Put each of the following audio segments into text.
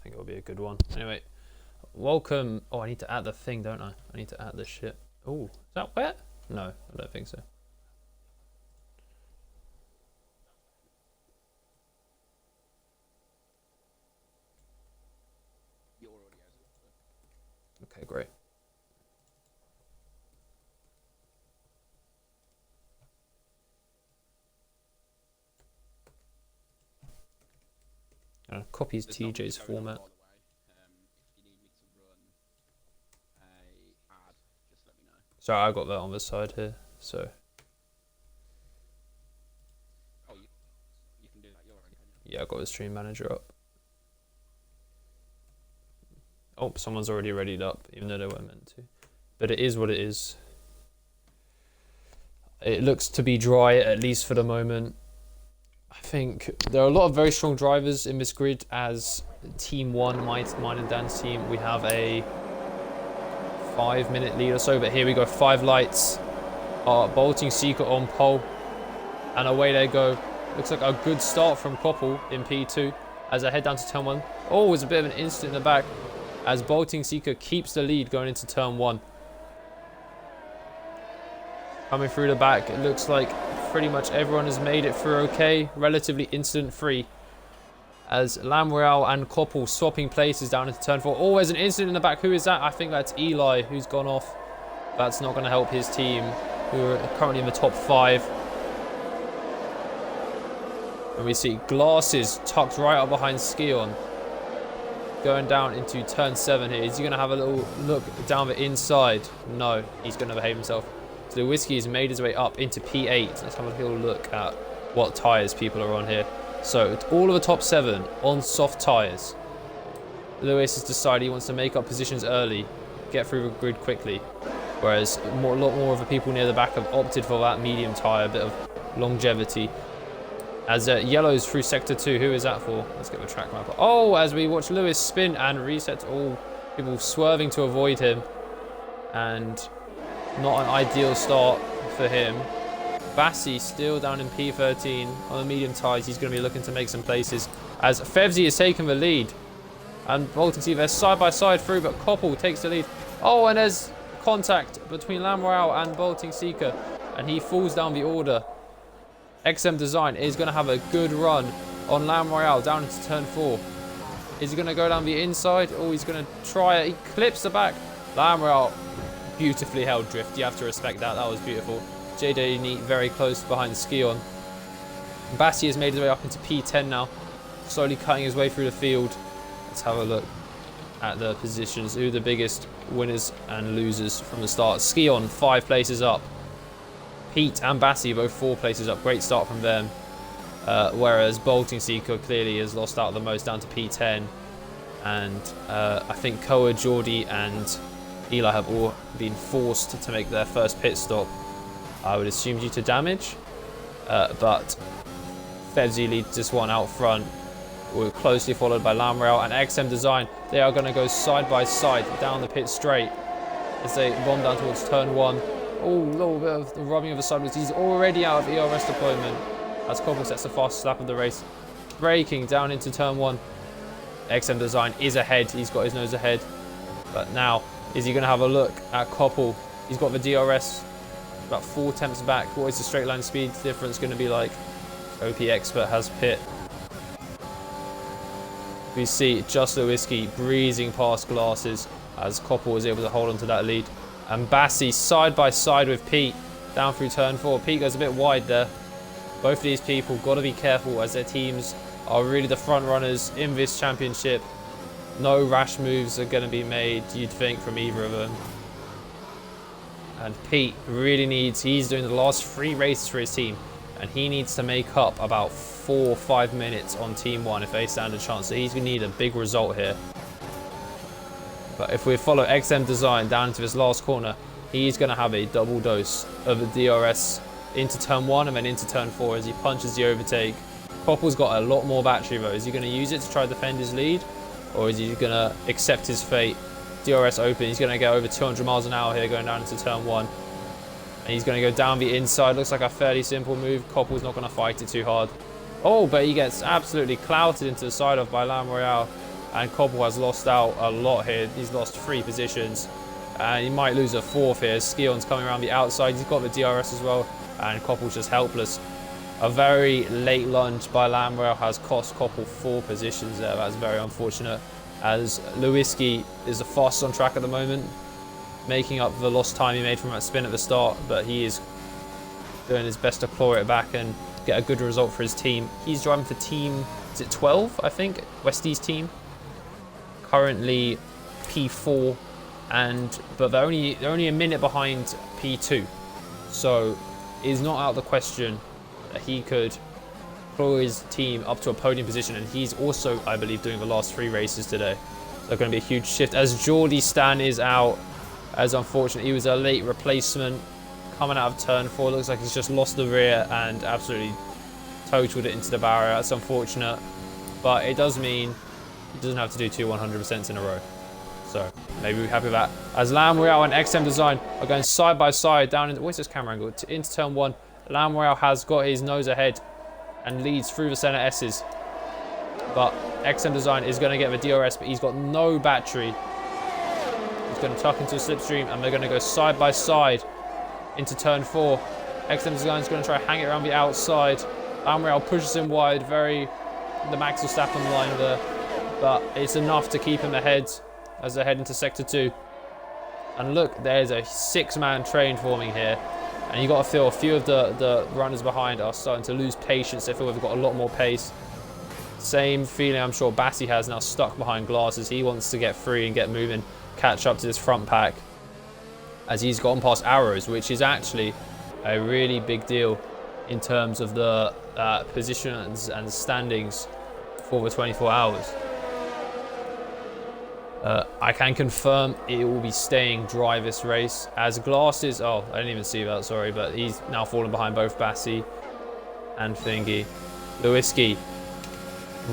think it'll be a good one. Anyway, welcome. Oh, I need to add the thing, don't I? I need to add this shit. Oh, is that wet? No, I don't think so. Okay, great. Copies TJ's format. So I got that on the side here. So. Oh, you can do that. You're already. Yeah, I got the stream manager up. Oh, someone's already readied up, even though they weren't meant to. But it is what it is. It looks to be dry, at least for the moment. I think there are a lot of very strong drivers in this grid. As Team 1, mine and Dan's team, we have a 5-minute lead or so. But here we go, 5 lights. Bolting Seeker on pole. And away they go. Looks like a good start from Koppel in P2 as I head down to turn 1. Oh, it was a bit of an incident in the back as Bolting Seeker keeps the lead going into turn 1. Coming through the back, it looks like pretty much everyone has made it through okay, relatively incident-free. As Lam Royale and Koppel swapping places down into turn 4. Oh, there's an incident in the back. Who is that? I think that's Eli who's gone off. That's not going to help his team, who are currently in the top 5. And we see Glasses tucked right up behind Skion. Going down into turn 7 here. Is he going to have a little look down the inside? No, he's going to behave himself. So the Whiskey has made his way up into P8. Let's have a little look at what tyres people are on here. So all of the top 7 on soft tyres. Lewis has decided he wants to make up positions early, get through the grid quickly. Whereas a lot more of the people near the back have opted for that medium tyre, a bit of longevity. As Yellow's through sector 2, who is that for? Let's get the track map. Oh, as we watch Lewis spin and reset, all people swerving to avoid him. And not an ideal start for him. Bassi still down in P13 on the medium tyres. He's going to be looking to make some places. As Fevzi has taken the lead. And Bolton see they're side by side through, but Koppel takes the lead. Oh, and there's contact between Lam Royale and Bolting Seeker. And he falls down the order. XM Design is going to have a good run on Lam Royale down into turn 4. Is he going to go down the inside? Oh, he's going to try it. He clips the back. Lam Royale, beautifully held drift. You have to respect that. That was beautiful. JJ Neat very close behind Skion. Bassi has made his way up into P10 now. Slowly cutting his way through the field. Let's have a look at the positions. Who are the biggest winners and losers from the start? Skion, 5 places up. Pete and Bassi both 4 places up. Great start from them. Whereas Bolting Seeker clearly has lost out the most down to P10. And I think Koa, Geordie and Eli have all been forced to make their first pit stop. I would assume due to damage. But Fevzi leads this one out front. We're closely followed by Lam Royale and XM Design. They are going to go side by side down the pit straight as they bomb down towards turn 1. Oh, a little bit of the rubbing of the sideways. He's already out of ERS deployment as Koppel sets the fastest lap of the race. Braking down into turn 1. XM Design is ahead. He's got his nose ahead. But now, is he going to have a look at Koppel? He's got the DRS about 4 tenths back. What is the straight line speed difference going to be like? OP Expert has pit. We see Just the Whiskey breezing past Glasses as Koppel was able to hold on to that lead. And Bassi side by side with Pete down through turn 4. Pete goes a bit wide there. Both of these people got to be careful as their teams are really the front runners in this championship. No rash moves are going to be made, you'd think, from either of them. And Pete really needs, he's doing the last 3 races for his team, and he needs to make up about 4 or 5 minutes on Team 1 if they stand a chance. So he's going to need a big result here. But if we follow XM Design down into this last corner, he's going to have a double dose of the DRS into turn 1 and then into turn 4 as he punches the overtake. Koppel's got a lot more battery though. Is he going to use it to try to defend his lead? Or is he going to accept his fate? DRS open. He's going to go over 200 miles an hour here going down into turn 1. And he's going to go down the inside. Looks like a fairly simple move. Koppel's not going to fight it too hard. Oh, but he gets absolutely clouted into the side of by Lam Royale. And Koppel has lost out a lot here. He's lost 3 positions. And he might lose a 4th here. Skion's coming around the outside. He's got the DRS as well. And Koppel's just helpless. A very late lunge by Lamrail has cost Koppel 4 positions there. That's very unfortunate. As Lewiski is the fastest on track at the moment, making up the lost time he made from that spin at the start. But he is doing his best to claw it back and get a good result for his team. He's driving for team, is it 12, I think? Westie's team. Currently P4, but they're only a minute behind P2. So it's not out of the question that he could claw his team up to a podium position, and he's also, I believe, doing the last 3 races today. So going to be a huge shift as Geordie Stan is out. As unfortunate, he was a late replacement coming out of turn 4. Looks like he's just lost the rear and absolutely totaled it into the barrier. That's unfortunate, but it does mean he doesn't have to do 2 100% in a row. So maybe we're happy with that. As Lam Royale and XM Design are going side by side down into, where's this camera angle? Into turn 1. Lam Royale has got his nose ahead and leads through the center S's. But XM Design is going to get the DRS, but he's got no battery. He's going to tuck into a slipstream, and they're going to go side by side into turn 4. XM Design is going to try to hang it around the outside. Lam Royale pushes him wide, the Max Verstappen line there. But it's enough to keep him ahead as they head into sector 2. And look, there's a 6-man train forming here. And you got to feel a few of the runners behind are starting to lose patience. They feel they've got a lot more pace. Same feeling I'm sure Bassi has now, stuck behind glasses. He wants to get free and get moving, catch up to this front pack. As he's gone past Arrows, which is actually a really big deal in terms of the positions and standings for the 24 hours. I can confirm it will be staying dry this race, as Glasses, oh, I didn't even see that, sorry, but he's now fallen behind both Bassi and Thingy. Lewiski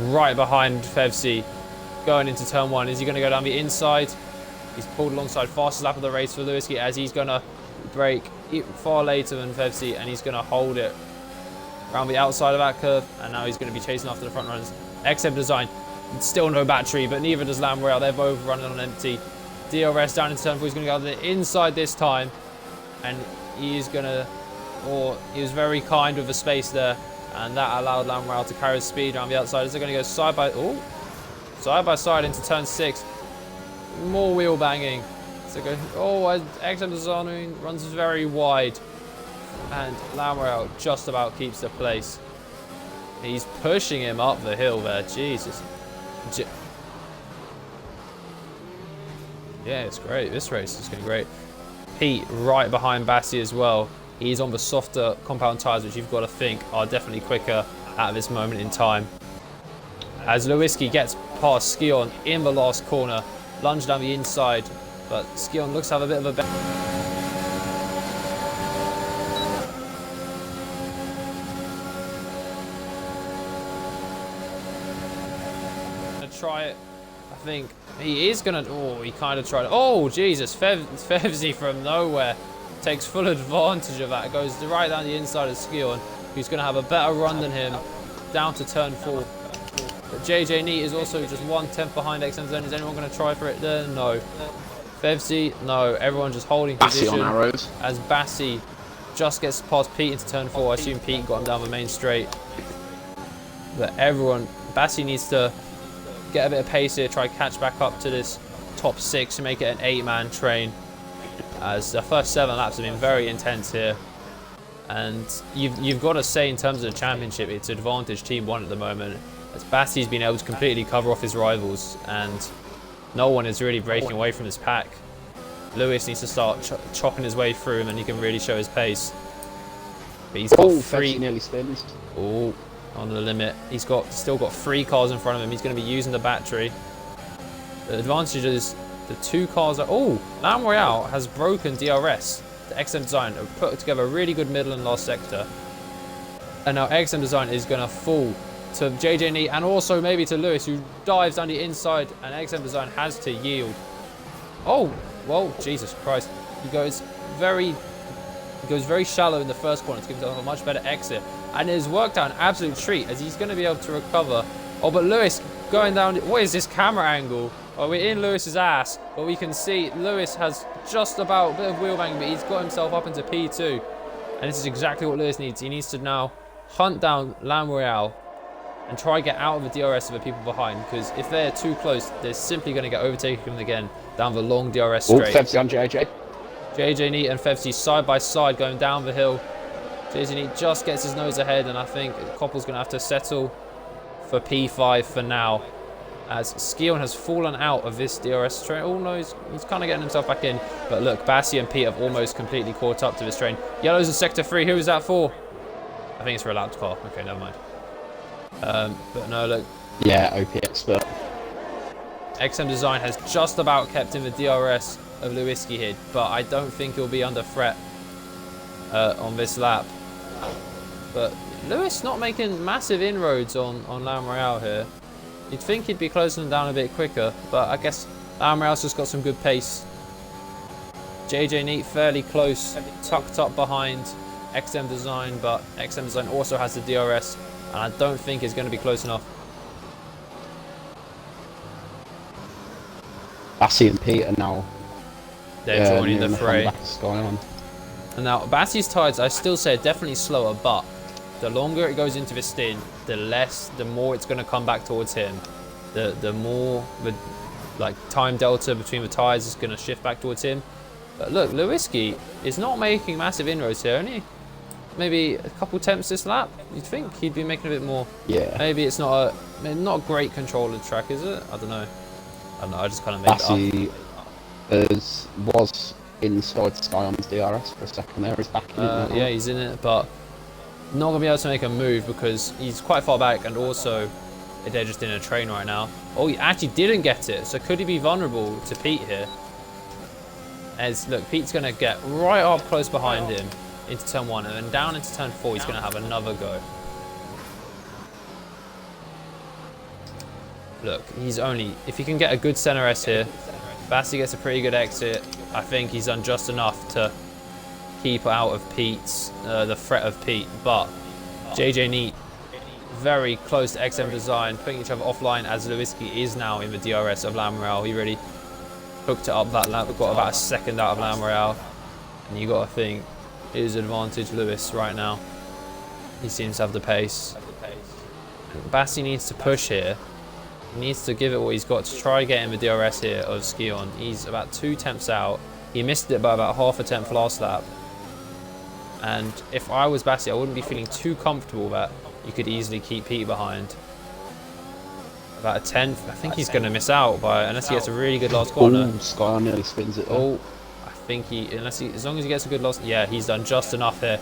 right behind Fevzi going into turn 1. Is he going to go down the inside? He's pulled alongside, fastest lap of the race for Lewiski, as he's going to brake far later than Fevzi, and he's going to hold it around the outside of that curve, and now he's going to be chasing after the front runners. XM Design, still no battery, but neither does Lam Royale. They're both running on empty. DRS down into turn 4. He's going to go on the inside this time, and he is going to, he was very kind with the space there, and that allowed Lam Royale to carry his speed around the outside. As they're going to go side by side into turn 6. More wheel banging. So go, XM Design runs very wide, and Lam Royale just about keeps the place. He's pushing him up the hill there. Jesus. Yeah, it's great. This race is going to be great. Pete right behind Bassi as well. He's on the softer compound tyres, which you've got to think are definitely quicker at this moment in time. As Lewiski gets past Skion in the last corner, lunge down the inside, but Skion looks to have a bit of a try it. I think he is gonna, he kind of tried it. Oh Jesus, Fevzi from nowhere takes full advantage of that. Goes right down the inside of Skion, who's gonna have a better run than him down to turn 4. But JJ Neat is also just 1/10 behind XM Zone. Is anyone gonna try for it there? No. Fevzi, no. Everyone just holding position. Bassi on Arrows. As Bassi just gets past Pete into turn 4. I assume Pete got him down the main straight. But Bassi needs to get a bit of pace here, try to catch back up to this top 6 and make it an 8-man train, as the first 7 laps have been very intense here. And you've got to say, in terms of the championship, it's advantage team 1 at the moment, as Bassi's been able to completely cover off his rivals, and no one is really breaking away from this pack. Lewis needs to start chopping his way through him, and he can really show his pace. But he's got 3 nearly spins. On the limit. He's still got 3 cars in front of him. He's going to be using the battery. The advantage is the 2 cars are... Lam Royale has broken DRS. The XM Design have put together a really good middle and last sector. And now XM Design is going to fall to JJ Neat and also maybe to Lewis, who dives down the inside, and XM Design has to yield. Well, Jesus Christ. He goes very shallow in the first corner to give himself a much better exit. And it's worked out an absolute treat, as he's going to be able to recover. But Lewis going down. What is this camera angle? Well, we're in Lewis's ass, but we can see Lewis has just about a bit of wheel banging, but he's got himself up into P2. And this is exactly what Lewis needs. He needs to now hunt down Lamb Royale and try to get out of the DRS of the people behind, because if they're too close, they're simply going to get overtaken again down the long DRS straight. Fevsy on JJ. JJ Neat and Fevsy side by side going down the hill. JJ Neat just gets his nose ahead, and I think Koppel's going to have to settle for P5 for now, as Skion has fallen out of this DRS train. Oh no, he's kind of getting himself back in. But look, Bassi and Pete have almost completely caught up to this train. Yellow's in sector 3. Who is that for? I think it's for a lap car. Okay, never mind. But no, look. Yeah, OP expert. XM Design has just about kept in the DRS of Lewiski here, but I don't think he'll be under threat on this lap. But Lewis not making massive inroads on Lamb Royale here. You'd think he'd be closing them down a bit quicker, but I guess Lamb Royale's just got some good pace. JJ Neat fairly close, tucked up behind XM Design, but XM Design also has the DRS, and I don't think it's going to be close enough. Bassi and Pete are now They're joining the fray. On. And now Bassi's tides, I still say, are definitely slower, but the longer it goes into this stint, the more it's going to come back towards him. The more the time delta between the tires is going to shift back towards him. But look, Lewiski is not making massive inroads here. Only maybe a couple tenths this lap. You'd think he'd be making a bit more. Yeah. Maybe it's not a great control of the track, is it? I don't know. I just kind of made it up. Was inside Sky on his DRS for a second there. He's back in it. Yeah, he's in it, but not going to be able to make a move because he's quite far back, and also they're just in a train right now. Oh, he actually didn't get it, so could he be vulnerable to Pete here? As look, Pete's going to get right up close behind him into turn 1, and then down into turn 4 he's going to have another go. Look, he's only, if he can get a good center S here, Bassi gets a pretty good exit. I think he's done just enough to keep out of Pete's, the threat of Pete. But JJ Neat, very close to XM Design, putting each other offline as Lewiski is now in the DRS of Lamb Royale. He really hooked it up that lap. We've got about a second out of Lamb Royale. And you got to think, his advantage Lewis right now. He seems to have the pace. And Bassi needs to push here. He needs to give it what he's got to try getting the DRS here of Skion. He's about 2 tenths out. He missed it by about half a tenth last lap. And if I was Bassi, I wouldn't be feeling too comfortable that you could easily keep Pete behind. About a tenth. I think he's going to miss out by, unless he gets a really good last corner. Skion nearly spins it. Oh, I think as long as he gets a good last, yeah, he's done just enough here.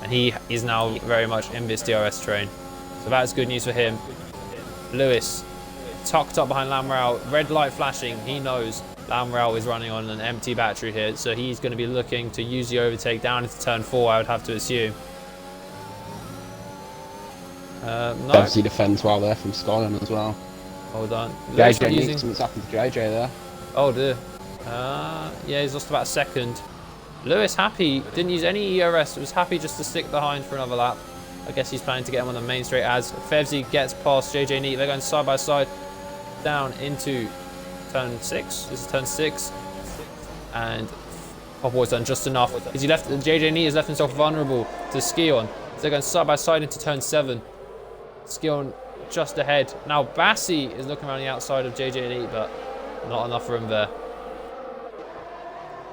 And he is now very much in this DRS train. So that's good news for him. Lewis, tucked up behind Lamb Royale, red light flashing. He knows Lamb Royale is running on an empty battery here, so he's going to be looking to use the overtake down into turn 4, I would have to assume. No. Obviously defends well there from Skyline as well. Hold on. JJ needs something's happened to JJ there. Oh dear. Yeah, he's lost about a second. Lewis happy, didn't use any ERS, was happy just to stick behind for another lap. I guess he's planning to get him on the main straight as Fevsy gets past JJ Neat. They're going side by side down into turn 6. This is turn 6. And Hopboy's done just enough. Is he left? JJ Neat has left himself vulnerable to Skion. So they're going side by side into turn 7. Skion just ahead. Now Bassi is looking around the outside of JJ Neat, but not enough room there.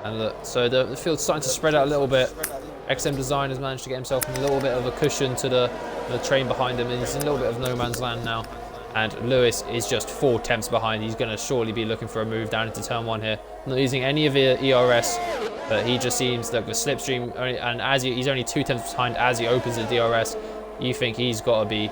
And look, so the field's starting to spread out a little bit. XM Design has managed to get himself a little bit of a cushion to the train behind him, and he's in a little bit of no man's land now. And Lewis is just 4 tenths behind. He's going to surely be looking for a move down into turn 1 here. Not using any of the ERS, but he just seems like the slipstream, and as he's only 2 tenths behind as he opens the DRS, you think he's got to be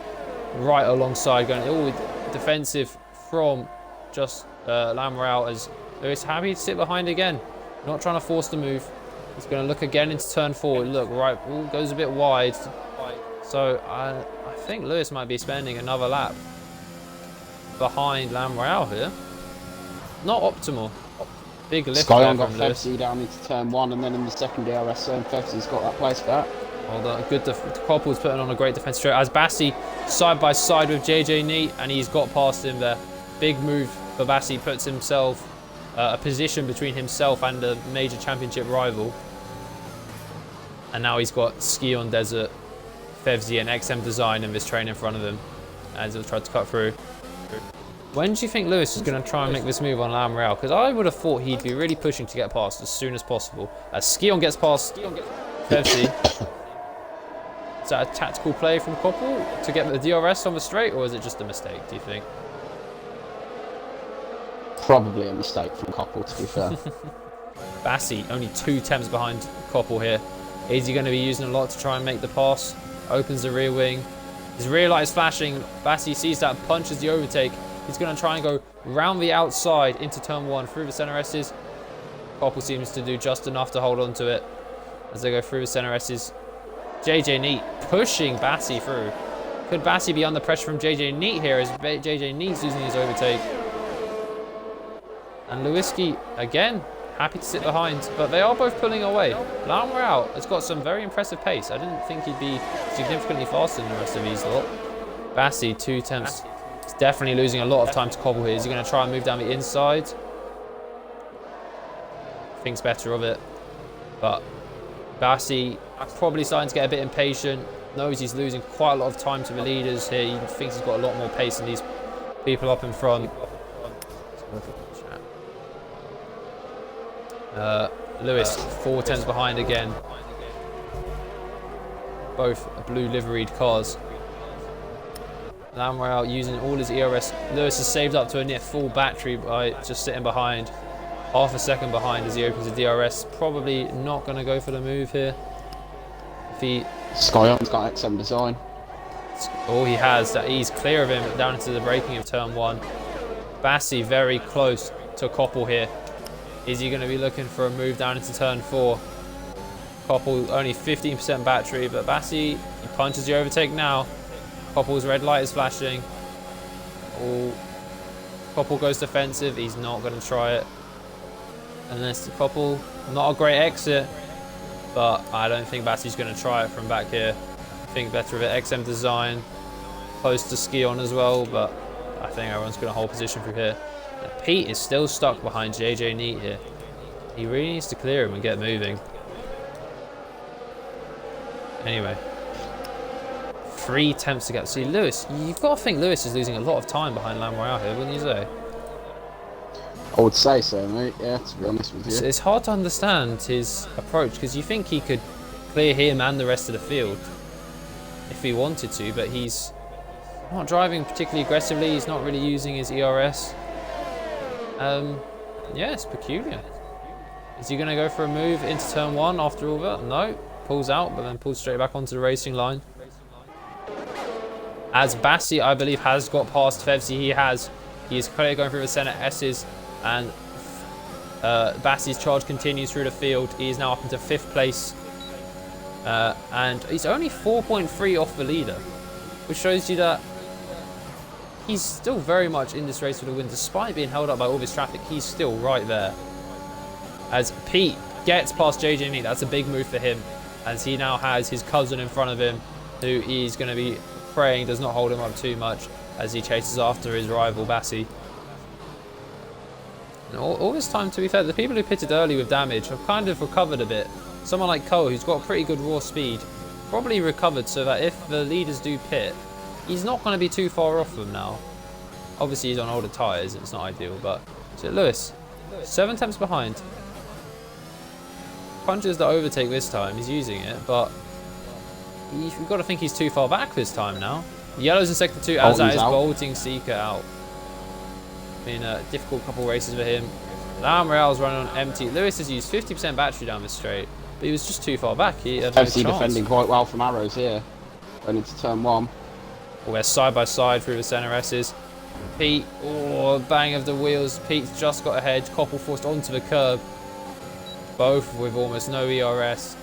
right alongside, going all defensive from just Lamb Royale, as Lewis happy to sit behind again, not trying to force the move. He's going to look again into turn 4. Look, right, goes a bit wide. So I think Lewis might be spending another lap behind Lamb Royale here. Not optimal. Big lift Skyline there got from Lewis. Fevsy down into turn 1, and then in the second DRS zone, Fevsy's got that place back. Hold on, good. Koppel's putting on a great defense straight as Bassi side by side with JJ Neat, and he's got past him there. Big move for Bassi, puts himself a position between himself and a major championship rival. And now he's got Ski on Desert, Fevzi, and XM Design in this train in front of him as he'll try to cut through. When do you think Lewis is going to try and make this move on Lam Real? Because I would have thought he'd be really pushing to get past as soon as possible. As Skion gets past Fevzi. Is that a tactical play from Koppel to get the DRS on the straight, or is it just a mistake, do you think? Probably a mistake from Koppel, to be fair. Bassi, only 2 temps behind Koppel here. Is he going to be using a lot to try and make the pass? Opens the rear wing. His rear light is flashing. Bassi sees that, punches the overtake. He's going to try and go round the outside into turn 1 through the center S's. Koppel seems to do just enough to hold on to it as they go through the center S's. JJ Neat pushing Bassi through. Could Bassi be under pressure from JJ Neat here as JJ Neat's using his overtake? And Lewiski, again, happy to sit behind, but they are both pulling away. Lam Real has got some very impressive pace. I didn't think he'd be significantly faster than the rest of these lot. Bassi, 2 attempts. He's definitely losing a lot of time to Koppel here. Is he going to try and move down the inside? Thinks better of it. But Bassi probably starting to get a bit impatient. Knows he's losing quite a lot of time to the leaders here. He thinks he's got a lot more pace than these people up in front. Lewis, 4 tenths behind again. Both blue liveried cars. Lam Real using all his ERS. Lewis has saved up to a near full battery by just sitting behind. Half a second behind as he opens the DRS. Probably not going to go for the move here. If he... Skyon's got XM Design. Oh, he has. That he's clear of him down into the braking of turn 1. Bassi very close to Koppel here. Is he going to be looking for a move down into turn 4? Koppel only 15% battery, but Bassi, he punches the overtake now. Koppel's red light is flashing. Oh, Koppel goes defensive. He's not going to try it. Unless the Koppel, not a great exit, but I don't think Bassi's going to try it from back here. I think better of it. XM Design, close to Skion as well, but I think everyone's going to hold position through here. And Pete is still stuck behind JJ Neat here. He really needs to clear him and get moving. Anyway. 3 attempts to get... See, Lewis, you've got to think Lewis is losing a lot of time behind Lam Real here, wouldn't you say? I would say so, mate. Yeah, to be honest with you. It's hard to understand his approach because you think he could clear him and the rest of the field if he wanted to, but he's not driving particularly aggressively. He's not really using his ERS. Yeah, it's peculiar. Is he going to go for a move into turn 1 after all that? No. Pulls out, but then pulls straight back onto the racing line. As Bassi, I believe, has got past Fevzi. He has. He is clearly going through the centre S's. And Bassi's charge continues through the field. He is now up into 5th place. And he's only 4.3 off the leader, which shows you that he's still very much in this race for the win. Despite being held up by all this traffic, he's still right there. As Pete gets past JJ Neat, that's a big move for him, as he now has his cousin in front of him, who he's going to be praying does not hold him up too much as he chases after his rival Bassi. And all this time, to be fair, the people who pitted early with damage have kind of recovered a bit. Someone like Cole, who's got pretty good raw speed, probably recovered so that if the leaders do pit, he's not going to be too far off them now. Obviously, he's on older tyres, it's not ideal, but... So Lewis, 7 attempts behind. Punches the overtake this time, he's using it, but you've got to think he's too far back this time now. Yellow's in sector 2, as that is bolting Seeker out. Been a difficult couple races for him. Lam Real's running on empty. Lewis has used 50% battery down this straight, but he was just too far back. He had no chance. Defending quite well from arrows here. Going into turn 1. We're side by side through the centre S's. Pete, oh, bang of the wheels. Pete's just got ahead. Koppel forced onto the curb. Both with almost no ERS.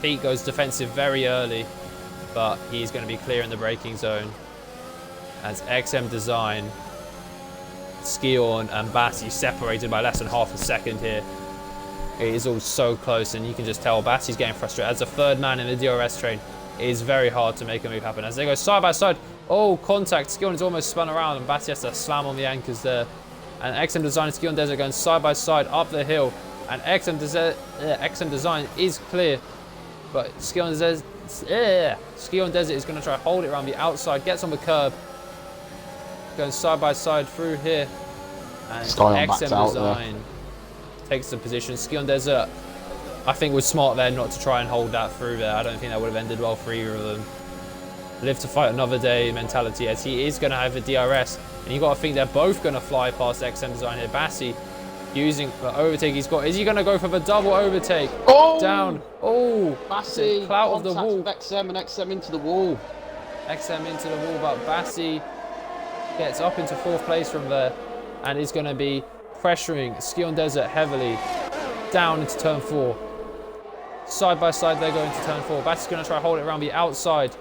Pete goes defensive very early, but he's going to be clear in the braking zone. As XM Design, Skion and Bassi separated by less than half a second here. It is all so close, and you can just tell Bassi's getting frustrated. As a third man in the DRS train, it is very hard to make a move happen. As they go side by side, oh, contact. Skion is almost spun around, and Bassi has to slam on the anchors there. And XM Design and Skion Desert going side by side up the hill. And XM Design is clear. But Skion Desert is going to try to hold it around the outside. Gets on the curb. Going side by side through here. And XM Design takes the position. Skion Desert, I think, was smart there not to try and hold that through there. I don't think that would have ended well for either of them. Live to fight another day mentality, as he is going to have a DRS. And you got to think they're both going to fly past XM Design here. Bassi using the overtake he's got. Is he going to go for the double overtake? Oh! Down. Oh! Bassi, clout of the wall. XM and XM into the wall. XM into the wall, but Bassi gets up into 4th place from there. And is going to be pressuring Skion Desert heavily down into turn 4. Side by side, they're going to turn 4. Bassi's going to try to hold it around the outside.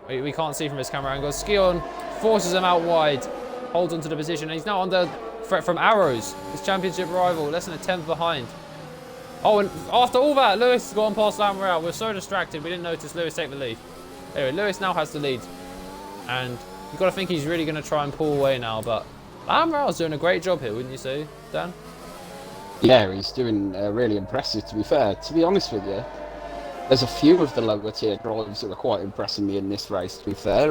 We can't see from his camera angle. Skion forces him out wide, holds onto the position, and he's now under threat from Arrows, his championship rival, less than a 10th behind. Oh, and after all that, Lewis has gone past Lamorel. We're so distracted, we didn't notice Lewis take the lead. Anyway, Lewis now has the lead, and you've got to think he's really going to try and pull away now, but Lamorel's doing a great job here, wouldn't you say, Dan? Yeah, he's doing really impressive, to be fair. To be honest with you, there's a few of the lower tier drivers that are quite impressing me in this race, to be fair.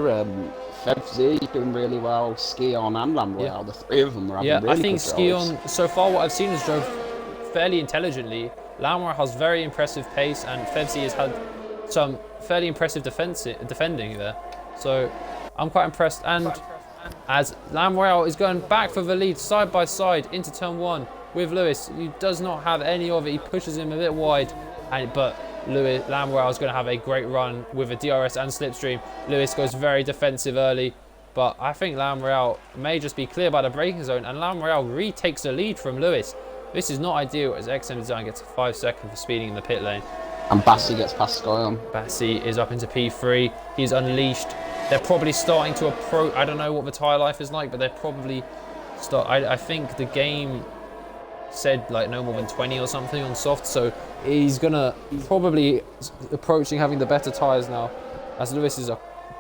FevZ doing really well, Skion and Lamorel, the 3 of them are having really good I think drives. Skion, so far what I've seen, has drove fairly intelligently. Lamorel has very impressive pace, and FevZ has had some fairly impressive defending there. So I'm quite impressed. And as Lamorel is going back for the lead, side by side into turn 1 with Lewis, he does not have any of it. He pushes him a bit wide, but Lamorel is going to have a great run with a DRS and slipstream. Lewis goes very defensive early, but I think Lamorel may just be clear by the braking zone, and Lamorel retakes the lead from Lewis. This is not ideal, as XM Design gets a 5 second for speeding in the pit lane. And Bassi gets past Skion. Bassi is up into P3. He's unleashed. They're probably starting to approach. I don't know what the tyre life is like, but they're probably I think the game said like no more than 20 or something on soft, so he's gonna probably approaching having the better tyres now, as Lewis is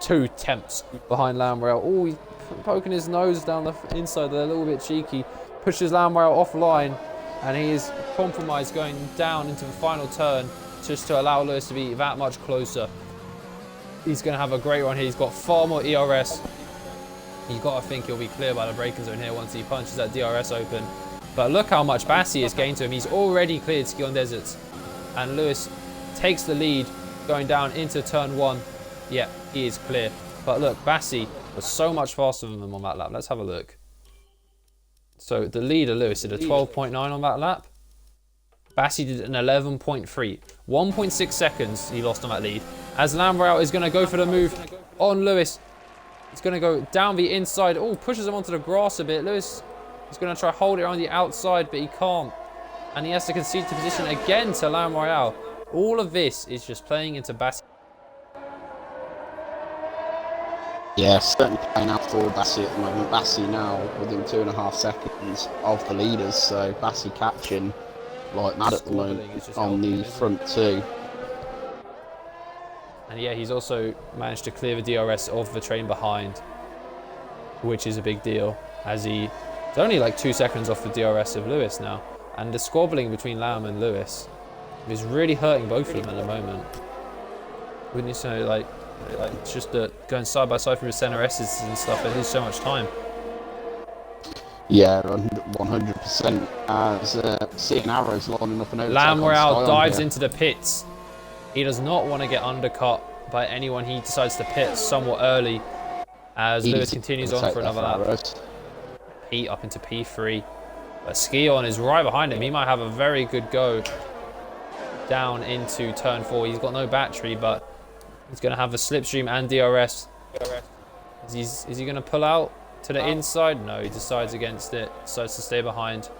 2 tenths behind Lamorel. Oh, he's poking his nose down the inside there, a little bit cheeky. Pushes Lamorel offline, and he is compromised going down into the final turn just to allow Lewis to be that much closer. He's going to have a great run here. He's got far more ERS. You've got to think he'll be clear by the braking zone here once he punches that DRS open. But look how much Bassi has gained to him. He's already cleared Skion Deserts. And Lewis takes the lead going down into turn 1. Yeah, he is clear. But look, Bassi was so much faster than him on that lap. Let's have a look. So the leader, Lewis, did a 12.9 on that lap. Bassi did an 11.3. 1.6 seconds he lost on that lead. As Lamorel is going to go for the move on Lewis. He's going to go down the inside. Oh, pushes him onto the grass a bit. Lewis is going to try to hold it on the outside, but he can't. And he has to concede the position again to Lamorel. All of this is just playing into Bassi. Yeah, certainly playing out for Bassi at the moment. Bassi now within 2.5 seconds of the leaders, so Bassi catching like mad at the moment on the front 2. And yeah, he's also managed to clear the DRS of the train behind, which is a big deal, as he's only like 2 seconds off the DRS of Lewis now. And the squabbling between Lam and Lewis is really hurting both of them at the moment. Wouldn't you say? Like it's just going side by side through the center S's and stuff, they lose so much time. Yeah, 100%. As seeing Arrows lining up and overtake. Lamorel dives into the pits. He does not want to get undercut by anyone. He decides to pit somewhat early as Lewis continues on for another lap. Heat up into P3. But Skion is right behind him. He might have a very good go down into turn 4. He's got no battery, but he's going to have a slipstream and DRS. Is he going to pull out to the inside? No, he decides against it. Decides to stay behind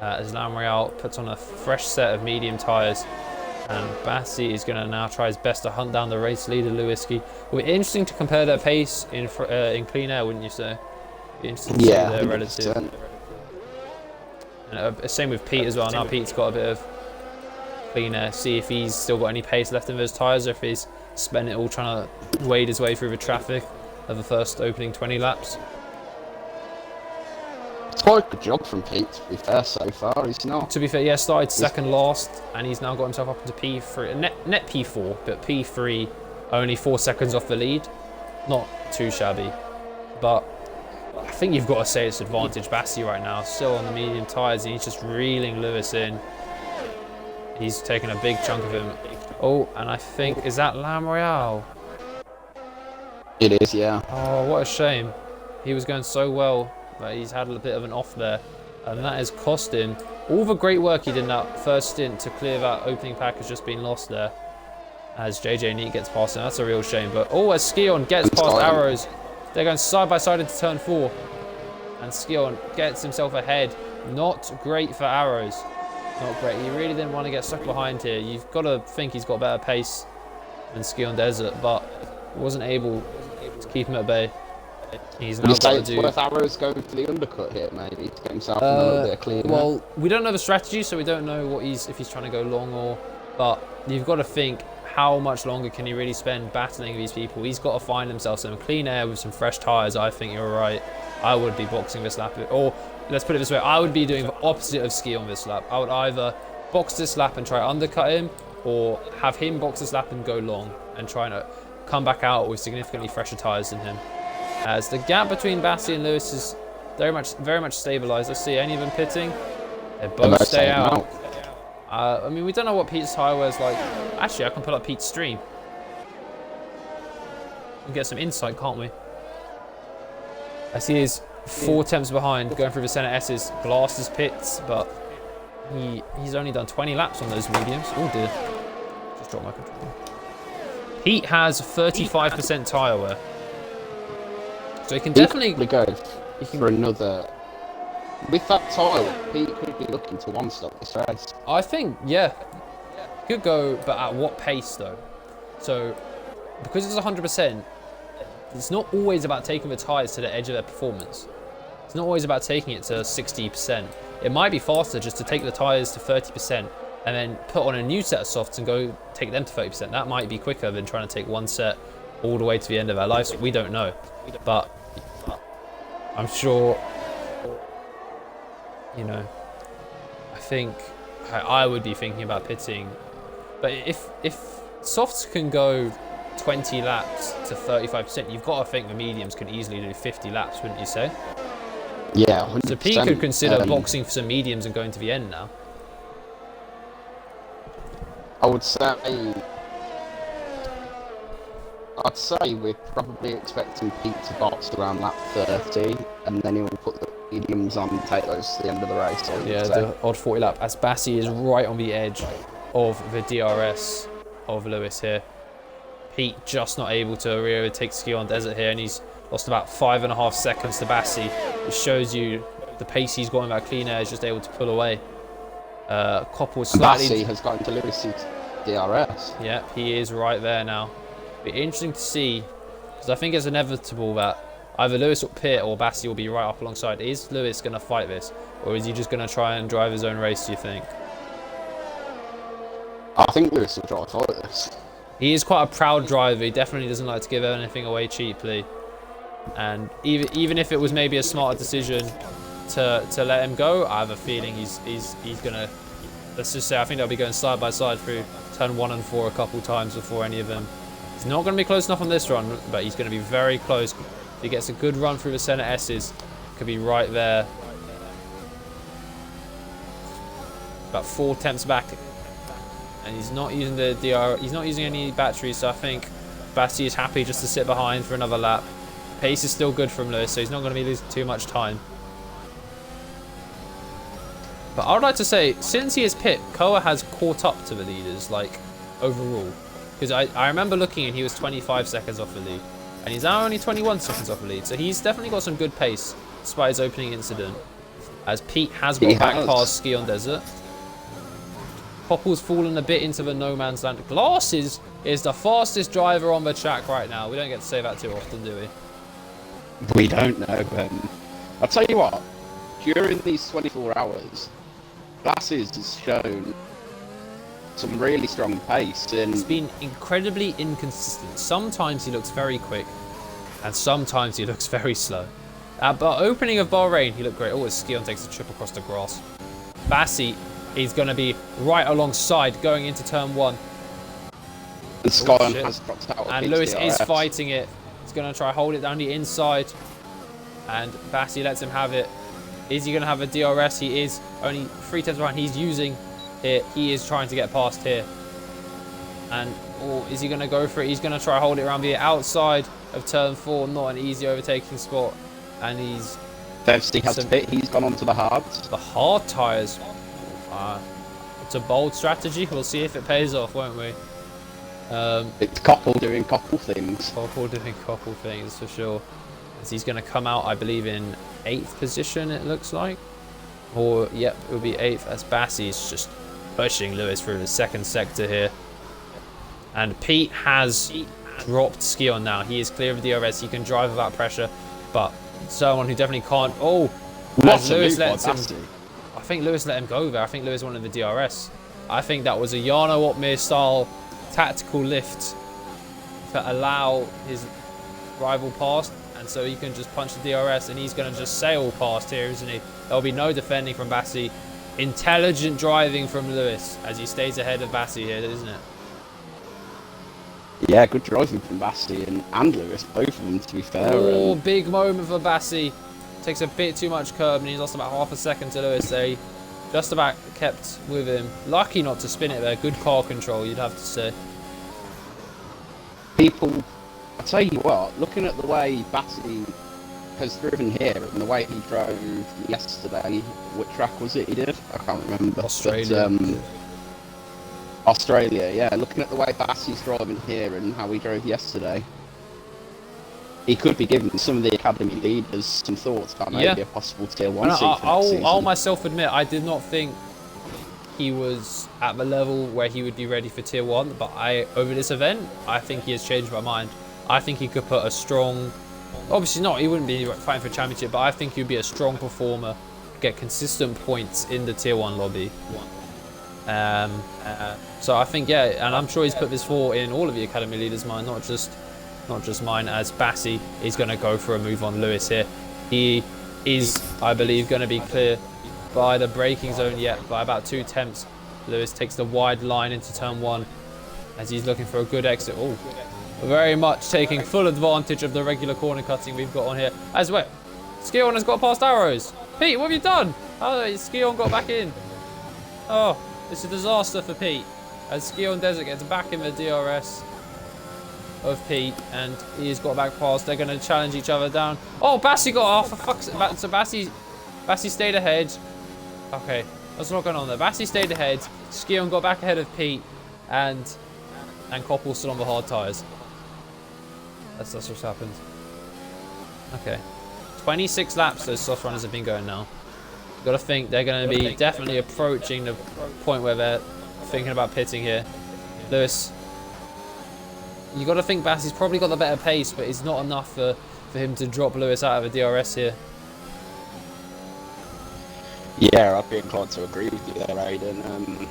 as Lamorel puts on a fresh set of medium tyres. And Bassi is going to now try his best to hunt down the race leader, Lewiski. It would be interesting to compare their pace in clean air, wouldn't you say? Be interesting to see their relative. And same with Pete as well. Now Pete's got a bit of clean air. See if he's still got any pace left in those tyres, or if he's spent it all trying to wade his way through the traffic of the first opening 20 laps. It's quite a good job from Pete, to be fair, so far. He's not. To be fair, yeah, started second last, and he's now got himself up into P3, net P4, but P3, only 4 seconds off the lead. Not too shabby, but I think you've got to say it's advantage Bassi right now. Still on the medium tyres, and he's just reeling Lewis in. He's taken a big chunk of him. Oh, and I think, is that Lam Royale? It is, yeah. Oh, what a shame. He was going so well, but he's had a bit of an off there. And that has cost him. All the great work he did in that first stint to clear that opening pack has just been lost there. As JJ Neat gets past him. That's a real shame. But as Skion gets past Arrows, they're going side by side into turn 4. And Skion gets himself ahead. Not great for Arrows. Not great. He really didn't want to get stuck behind here. You've got to think he's got better pace than Skion Desert, but wasn't able to keep him at bay. He's now got to do. Worth Arrows going for the undercut here, maybe, to get himself a little bit of clean. Well, we don't know the strategy, so we don't know what if he's trying to go long or. But you've got to think, how much longer can he really spend battling these people? He's got to find himself some clean air with some fresh tyres. I think you're right. I would be boxing this lap, or let's put it this way: I would be doing the opposite of Ski on this lap. I would either box this lap and try to undercut him, or have him box this lap and go long and try to come back out with significantly fresher tyres than him. As the gap between Bassi and Lewis is very much stabilised. Let's see any of them pitting. They both stay out. I mean, we don't know what Pete's tyre wear's like. Actually, I can pull up Pete's stream and get some insight, can't we? I see he's 4 attempts behind, going through the centre S's. Glasses pits, but he's only done 20 laps on those mediums. Oh dear, just dropped my controller. Pete has 35% tyre wear. So he can definitely go for another. With that tyre, Pete could be looking to one-stop this race. I think, yeah. Could go, but at what pace though? So, because it's 100%, it's not always about taking the tyres to the edge of their performance. It's not always about taking it to 60%. It might be faster just to take the tyres to 30% and then put on a new set of softs and go take them to 30%. That might be quicker than trying to take one set all the way to the end of our lives. We don't know. But I'm sure, you know, I think I would be thinking about pitting. But if softs can go 20 laps to 35%, you've got to think the mediums can easily do 50 laps, wouldn't you say? Yeah, 100%. So Pete could consider boxing for some mediums and going to the end now. I'd say we're probably expecting Pete to box around lap 30, and then he'll put the mediums on and take those to the end of the race. Yeah, the odd 40 lap, as Bassi is right on the edge of the DRS of Lewis here. Pete just not able to really take Ski on Desert here, and he's lost about 5.5 seconds to Bassi. It shows you the pace he's got in that clean air, is just able to pull away. Koppel slightly. Bassi has got into Lewis's DRS. Yeah, he is right there now. Be interesting to see, because I think it's inevitable that either Lewis will pit or Bassi will be right up alongside. Is Lewis going to fight this, or is he just going to try and drive his own race, do you think? I think Lewis will try to fight this. He is quite a proud driver. He definitely doesn't like to give anything away cheaply. And even if it was maybe a smarter decision to let him go, I have a feeling he's going to, let's just say, I think they'll be going side by side through turn 1 and 4 a couple times before any of them. He's not going to be close enough on this run, but he's going to be very close. If he gets a good run through the centre S's, could be right there. About 4 attempts back, and he's not using the DR. He's not using any batteries, so I think Bassi is happy just to sit behind for another lap. Pace is still good from Lewis, so he's not going to be losing too much time. But I would like to say, since he is pit, Koa has caught up to the leaders, like, overall. Because I remember looking and he was 25 seconds off the lead. And he's now only 21 seconds off the lead. So he's definitely got some good pace, despite his opening incident. As Pete has got back past Ski on Desert. Koppel's fallen a bit into the no man's land. Glasses is the fastest driver on the track right now. We don't get to say that too often, do we? We don't know, but I'll tell you what. during these 24 hours, Glasses has shown some really strong pace, and It's been incredibly inconsistent. Sometimes he looks very quick, and sometimes he looks very slow. But opening of Bahrain, he looked great. Oh, his Skion takes a trip across the grass. Bassi is going to be right alongside going into turn 1. and Scion has dropped out. And Lewis is fighting it. He's going to try hold it down the inside. And Bassi lets him have it. Is he going to have a DRS? He is only 3 tenths behind. He's using it. He is trying to get past here. And is he going to go for it? He's going to try hold it around the outside of turn 4. Not an easy overtaking spot. And he's... FZ has to pit. He's gone onto the hards. The hard tyres. It's a bold strategy. We'll see if it pays off, won't we? It's Koppel doing Koppel things. Koppel doing Koppel things, for sure. As he's going to come out, I believe, in 8th position, it looks like. Or, yep, it will be 8th, as Bassi's just pushing Lewis through the second sector here. And Pete has dropped Skion now. He is clear of the DRS. He can drive without pressure, but someone who definitely can't... Oh, as Lewis lets him... I think Lewis let him go there. I think Lewis wanted the DRS. I think that was a Jarno Opmeer style tactical lift to allow his rival past, and so he can just punch the DRS, and he's going to just sail past here, isn't he? There'll be no defending from Bassi. Intelligent driving from Lewis as he stays ahead of Bassi here, isn't it? Yeah, good driving from Bassi and Lewis, both of them, to be fair. Oh, big moment for Bassi. Takes a bit too much curb, and he's lost about half a second to Lewis. They just about kept with him. Lucky not to spin it there. Good car control, you'd have to say. People, I tell you what, looking at the way Bassi has driven here and the way he drove yesterday, what track was it he did? I can't remember. Australia. But, Australia, yeah. Looking at the way Bassi's driving here and how he drove yesterday, he could be giving some of the academy leaders some thoughts about maybe a possible tier 1 seat for next season. I'll myself admit, I did not think he was at the level where he would be ready for tier 1, but over this event, I think he has changed my mind. I think he could put a strong... Obviously not, he wouldn't be fighting for a championship, but I think he'd be a strong performer, get consistent points in the tier 1 lobby. So I think, yeah, and I'm sure he's put this thought in all of the academy leaders' mind, not just mine, as Bassi is going to go for a move on Lewis here. He is, I believe, going to be clear by the braking zone yet, by about 2 attempts. Lewis takes the wide line into turn 1 as he's looking for a good exit. Oh, very much taking full advantage of the regular corner cutting we've got on here. As well, Skion has got past arrows. Pete, what have you done? Oh, Skion got back in. Oh, it's a disaster for Pete, as Skion Desert gets back in the DRS of Pete, and he's got back past. They're going to challenge each other down. Oh, Bassi got off. For fuck's sake. So Bassi stayed ahead. Okay, what's not going on there? Bassi stayed ahead. Skion got back ahead of Pete, and Koppel's still on the hard tyres. That's what's happened. Okay, 26 laps those soft runners have been going now. Got to think they're going to be definitely approaching the point where they're thinking about pitting here. Lewis, you got to think Bassi's probably got the better pace, but it's not enough for him to drop Lewis out of a DRS here. Yeah, I'd be inclined to agree with you there, Aiden.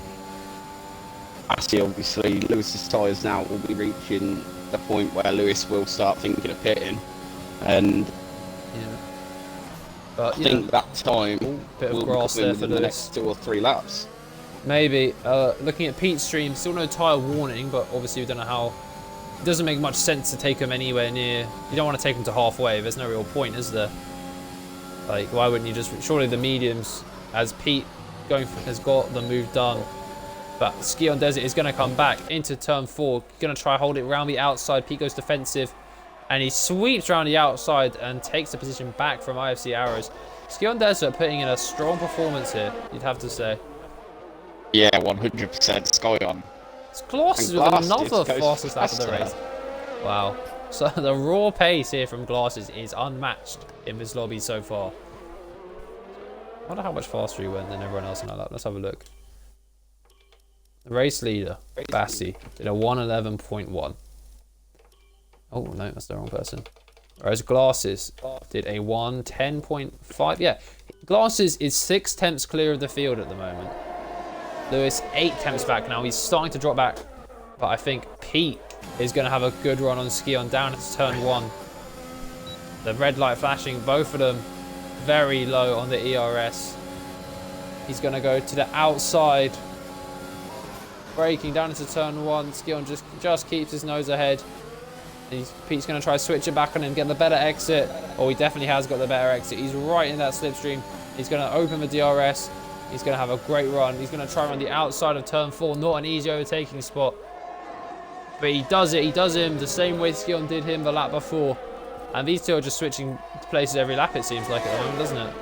Bassi, obviously, Lewis's tyres now will be reaching the point where Lewis will start thinking of pitting, and yeah. But I think that time bit of will grass come in there for within the Lewis. next 2 or 3 laps. Maybe. Looking at Pete's stream, still no tyre warning, but obviously we don't know how. It doesn't make much sense to take him anywhere near. You don't want to take him to halfway. There's no real point, is there? Like, why wouldn't you just... Surely the mediums, as Pete has got the move done. But Skion Desert is going to come back into turn 4. Going to try hold it around the outside. Pete goes defensive. And he sweeps around the outside and takes the position back from IFC arrows. Skion Desert putting in a strong performance here, you'd have to say. Yeah, 100% Skion. It's Glasses with another fastest lap of the race. Wow. So the raw pace here from Glasses is unmatched in this lobby so far. I wonder how much faster he went than everyone else in that lap. Let's have a look. The race leader, Bassi, did a 1:11.1. Oh, no, that's the wrong person. Whereas Glasses did a 1:10.5. Yeah, Glasses is 6 tenths clear of the field at the moment. Lewis 8 tenths back now. He's starting to drop back. But I think Pete is going to have a good run on Skion down into turn 1. The red light flashing, both of them very low on the ERS. He's going to go to the outside. Braking down into turn 1. Skion just keeps his nose ahead. Pete's going to try to switch it back on him, get the better exit. Oh, he definitely has got the better exit. He's right in that slipstream. He's going to open the DRS. He's going to have a great run. He's going to try and run the outside of turn 4. Not an easy overtaking spot. But he does it. He does him the same way Skion did him the lap before. And these two are just switching places every lap, it seems like, at the moment, doesn't it?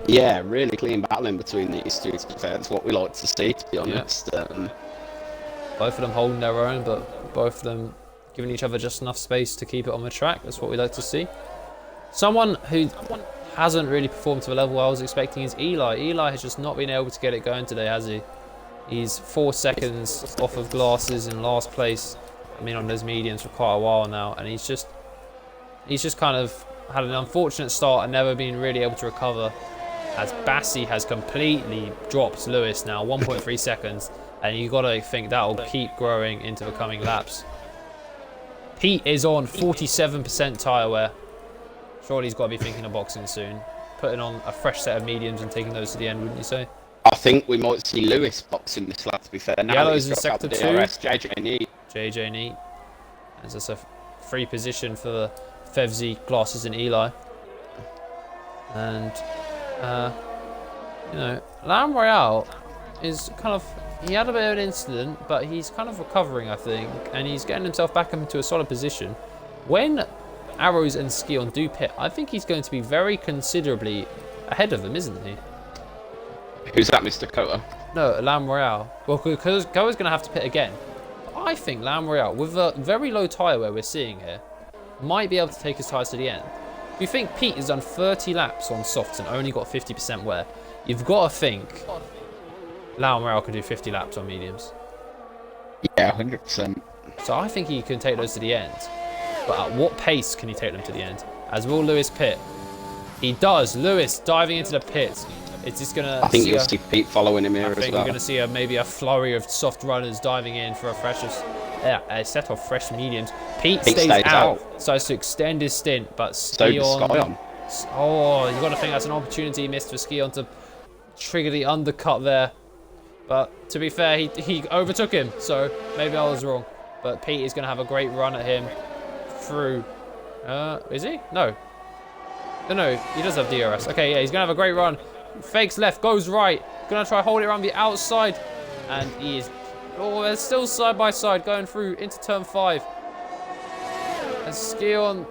Yeah, really clean battling between these two, to be fair. That's what we like to see, to be honest. Yeah. Both of them holding their own, but both of them giving each other just enough space to keep it on the track. That's what we like to see. Someone who hasn't really performed to the level I was expecting is Eli. Eli has just not been able to get it going today, has he? He's 4 seconds off of Glasses in last place. I mean, on those mediums for quite a while now, and he's just kind of had an unfortunate start and never been really able to recover, as Bassi has completely dropped Lewis now, 1.3 seconds, and you got to think that will keep growing into the coming laps. Pete is on 47% tyre wear. Surely he's got to be thinking of boxing soon, putting on a fresh set of mediums and taking those to the end, wouldn't you say? I think we might see Lewis boxing this lap, to be fair. Now Yellow's in sector 2. JJ Neat. JJ Neat. There's just a free position for Fevzi, Glasses and Eli. And, you know, Lam Royale is kind of... He had a bit of an incident, but he's kind of recovering, I think. And he's getting himself back into a solid position. When Arrows and Skion do pit, I think he's going to be very considerably ahead of them, isn't he? Who's that, Mr. Kota? No, Lam Royale. Well, because Koa's going to have to pit again. I think Lam Royale, with the very low tyre wear we're seeing here, might be able to take his tyres to the end. If you think Pete has done 30 laps on softs and only got 50% wear, you've got to think Lam Royale can do 50 laps on mediums. Yeah, 100%. So I think he can take those to the end. But at what pace can he take them to the end? As will Lewis pit? He does. Lewis diving into the pit. It's just gonna. I think you'll see Pete following him here as well. I think we're gonna see maybe a flurry of soft runners diving in for a set of fresh mediums. Pete stays out, starts to extend his stint, but Skion. Oh, you got to think that's an opportunity missed for Skion to trigger the undercut there. But to be fair, he overtook him, so maybe I was wrong. But Pete is gonna have a great run at him through. Is he? No, he does have DRS. Okay, yeah, he's gonna have a great run. Fakes left, goes right. Gonna try hold it around the outside. And he is... Oh, they're still side by side going through into turn 5. And Skion,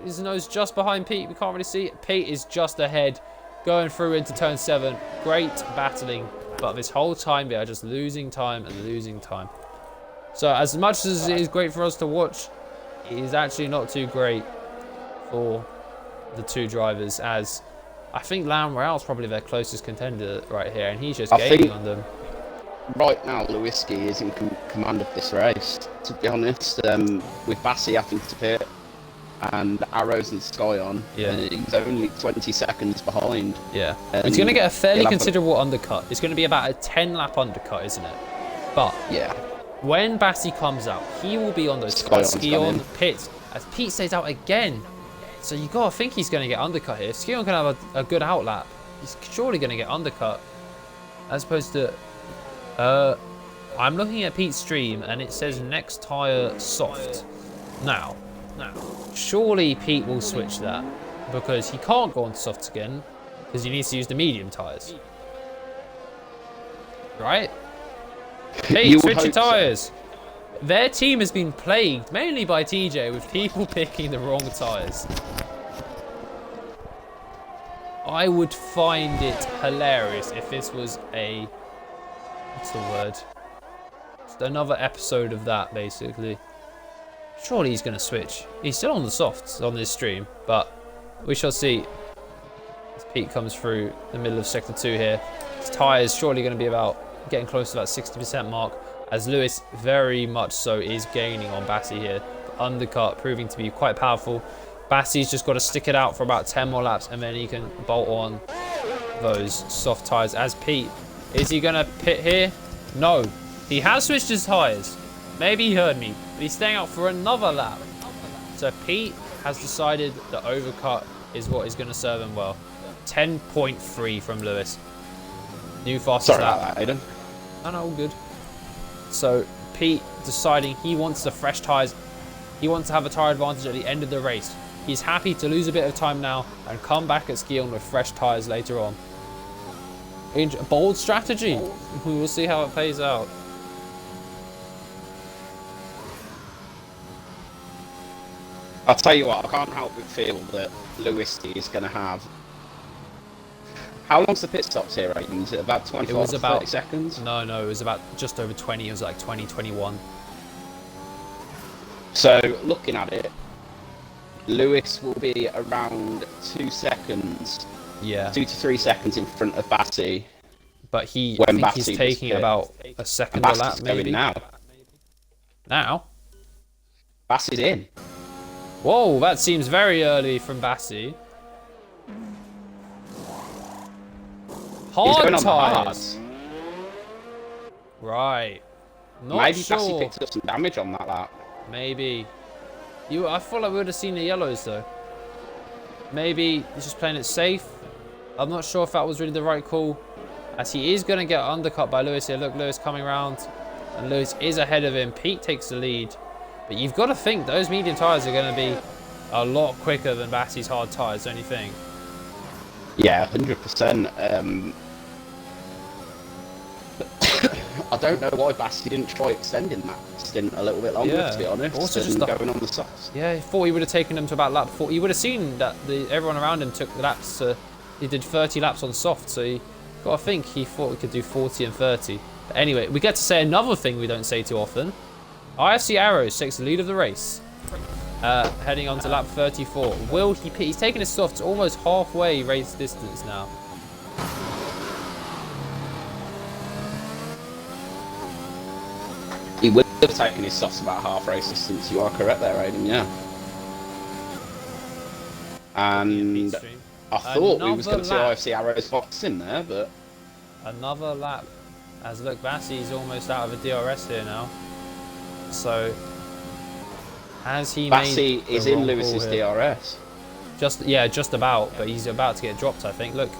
his nose just behind Pete. We can't really see it. Pete is just ahead, going through into turn 7. Great battling. But this whole time, they are just losing time and losing time. So as much as it is great for us to watch, it is actually not too great for the two drivers, as... I think Lam Royale's probably their closest contender right here, and he's just gaining on them. Right now, Lewinsky is in command of this race, to be honest. With Bassi having to pit and Arrows and Skion, he's only 20 seconds behind. Yeah, he's going to get a fairly considerable undercut. It's going to be about a 10-lap undercut, isn't it? But yeah, when Bassi comes out, he will be on those Skion pits as Pete stays out again. So you got to think he's going to get undercut here. Skion can have a good outlap. He's surely going to get undercut. As opposed to... I'm looking at Pete's stream and it says next tyre soft. Now, surely Pete will switch that. Because he can't go on softs again. Because he needs to use the medium tyres. Right? Pete, switch your tyres. Their team has been plagued, mainly by TJ, with people picking the wrong tyres. I would find it hilarious if this was a... What's the word? Just another episode of that, basically. Surely he's going to switch. He's still on the softs on this stream, but we shall see. As Pete comes through the middle of Sector 2 here. His tyres surely going to be about getting close to that 60% mark. As Lewis very much so is gaining on Bassi here. The undercut proving to be quite powerful. Bassi's just got to stick it out for about 10 more laps and then he can bolt on those soft tyres as Pete. Is he going to pit here? No. He has switched his tyres. Maybe he heard me, but he's staying out for another lap. So Pete has decided the overcut is what is going to serve him well. 10.3 from Lewis. New fastest lap. Sorry about that, Aiden. No, all good. So Pete deciding he wants the fresh tyres. He wants to have a tyre advantage at the end of the race. He's happy to lose a bit of time now and come back at Skion with fresh tyres later on. Bold strategy. We will see how it plays out. I'll tell you what, I can't help but feel that Lewis is going to have... How long's the pit stops here, Aiden? Is it about 25 to 30 seconds? No, it was about just over 20. It was like 20, 21. So, looking at it, Lewis will be around 2 seconds. Yeah. 2 to 3 seconds in front of Bassi. But I think he's taking about a second a lap, maybe. Now. Now? Bassi's in. Whoa, that seems very early from Bassi. Hard tyres. Right. Not Maybe sure. Bassi picked up some damage on that lap. Maybe. I thought I would have seen the yellows though. Maybe he's just playing it safe. I'm not sure if that was really the right call. As he is going to get undercut by Lewis here. Look, Lewis coming around. And Lewis is ahead of him. Pete takes the lead. But you've got to think those medium tyres are going to be a lot quicker than Bassi's hard tyres, don't you think? Yeah, 100%. I don't know why Bassi didn't try extending that stint a little bit longer, to be honest. Also just going on the softs. Yeah, I thought he would have taken them to about lap 4. He would have seen that everyone around him took laps. He did 30 laps on soft, so he got to think he thought we could do 40 and 30. But anyway, we get to say another thing we don't say too often. IFC Arrows takes the lead of the race. Heading on to lap 34. Will he pit? He's taking his softs almost halfway race distance now. He would have taken his softs about half race distance. You are correct there, Aiden, yeah. And I thought we was going to see IFC Arrows box in there, but... Another lap. As look, Bassi's almost out of a DRS here now. So... Has he Bassi made is the in wrong Lewis's call here? DRS. Just about, but he's about to get dropped, I think. Look,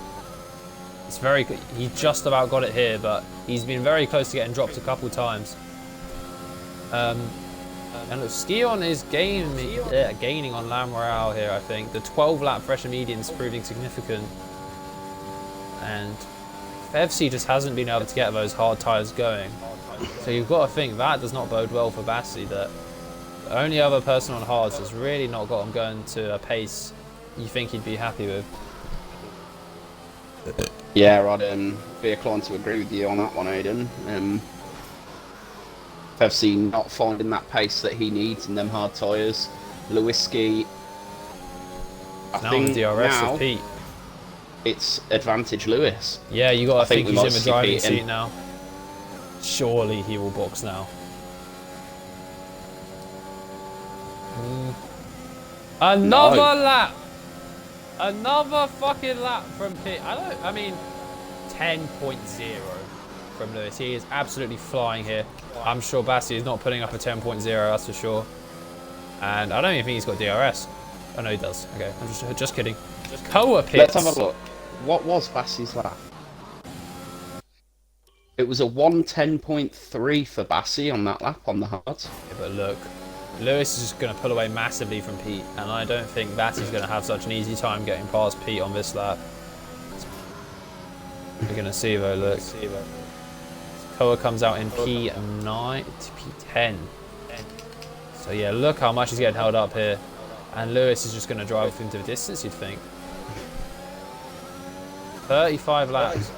it's very good. He just about got it here, but he's been very close to getting dropped a couple times. And look, Skion is gaining on La Morale here, I think. The 12-lap fresher median is proving significant. And IFC just hasn't been able to get those hard tyres going. So you've got to think that does not bode well for Bassi, that the only other person on hards has really not got him going to a pace you think he'd be happy with. Yeah, I'd be inclined to agree with you on that one, Aiden. FC not finding that pace that he needs in them hard tyres. Lewiski, I think the DRS now with Pete. It's advantage Lewis. Yeah, you got to think he's in the driving Pete seat now. Surely he will box now. Another lap. Another fucking lap from Pete. I mean, 10.0 from Lewis. He is absolutely flying here. I'm sure Bassi is not putting up a 10.0, that's for sure. And I don't even think he's got DRS. Oh no, he does. Okay, I'm just kidding. Koa pits. Let's have a look. What was Bassi's lap? It was a 1:10.3 for Bassi on that lap on the hard. Yeah, but look, Lewis is just going to pull away massively from Pete, and I don't think Bassi's going to have such an easy time getting past Pete on this lap. We're going to see though, look. Koa comes out in P9 to P10. So yeah, look how much he's getting held up here. And Lewis is just going to drive into the distance, you'd think. 35 laps.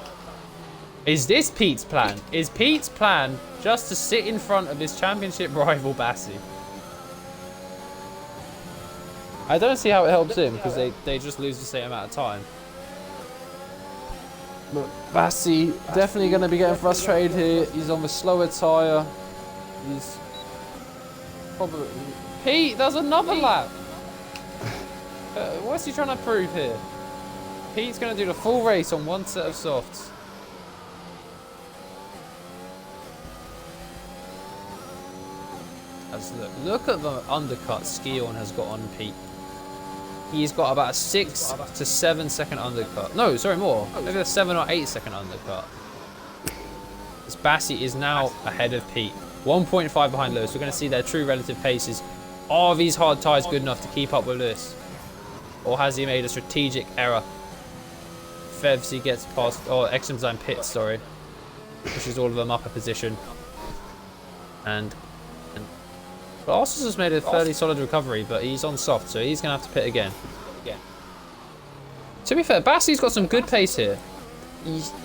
Is this Pete's plan? Is Pete's plan just to sit in front of his championship rival Bassi? I don't see how it helps him, because they just lose the same amount of time. But Bassi definitely going to be getting frustrated here. He's on the slower tyre. He's probably... Pete, there's another lap! What's he trying to prove here? Pete's going to do the full race on one set of softs. Look at the undercut Skion has got on Pete. He's got about a 6 to 7 second undercut. No, sorry, more. Maybe a 7 or 8 second undercut. This Bassi is now ahead of Pete. 1.5 behind Lewis. We're going to see their true relative paces. Are these hard tyres good enough to keep up with Lewis? Or has he made a strategic error? Fevzi gets past, or Exenzyme pits, sorry. Pushes all of them up a position. And Arsus has made a fairly solid recovery, but he's on soft, so he's going to have to pit again. To be fair, Bassi's got some good pace here.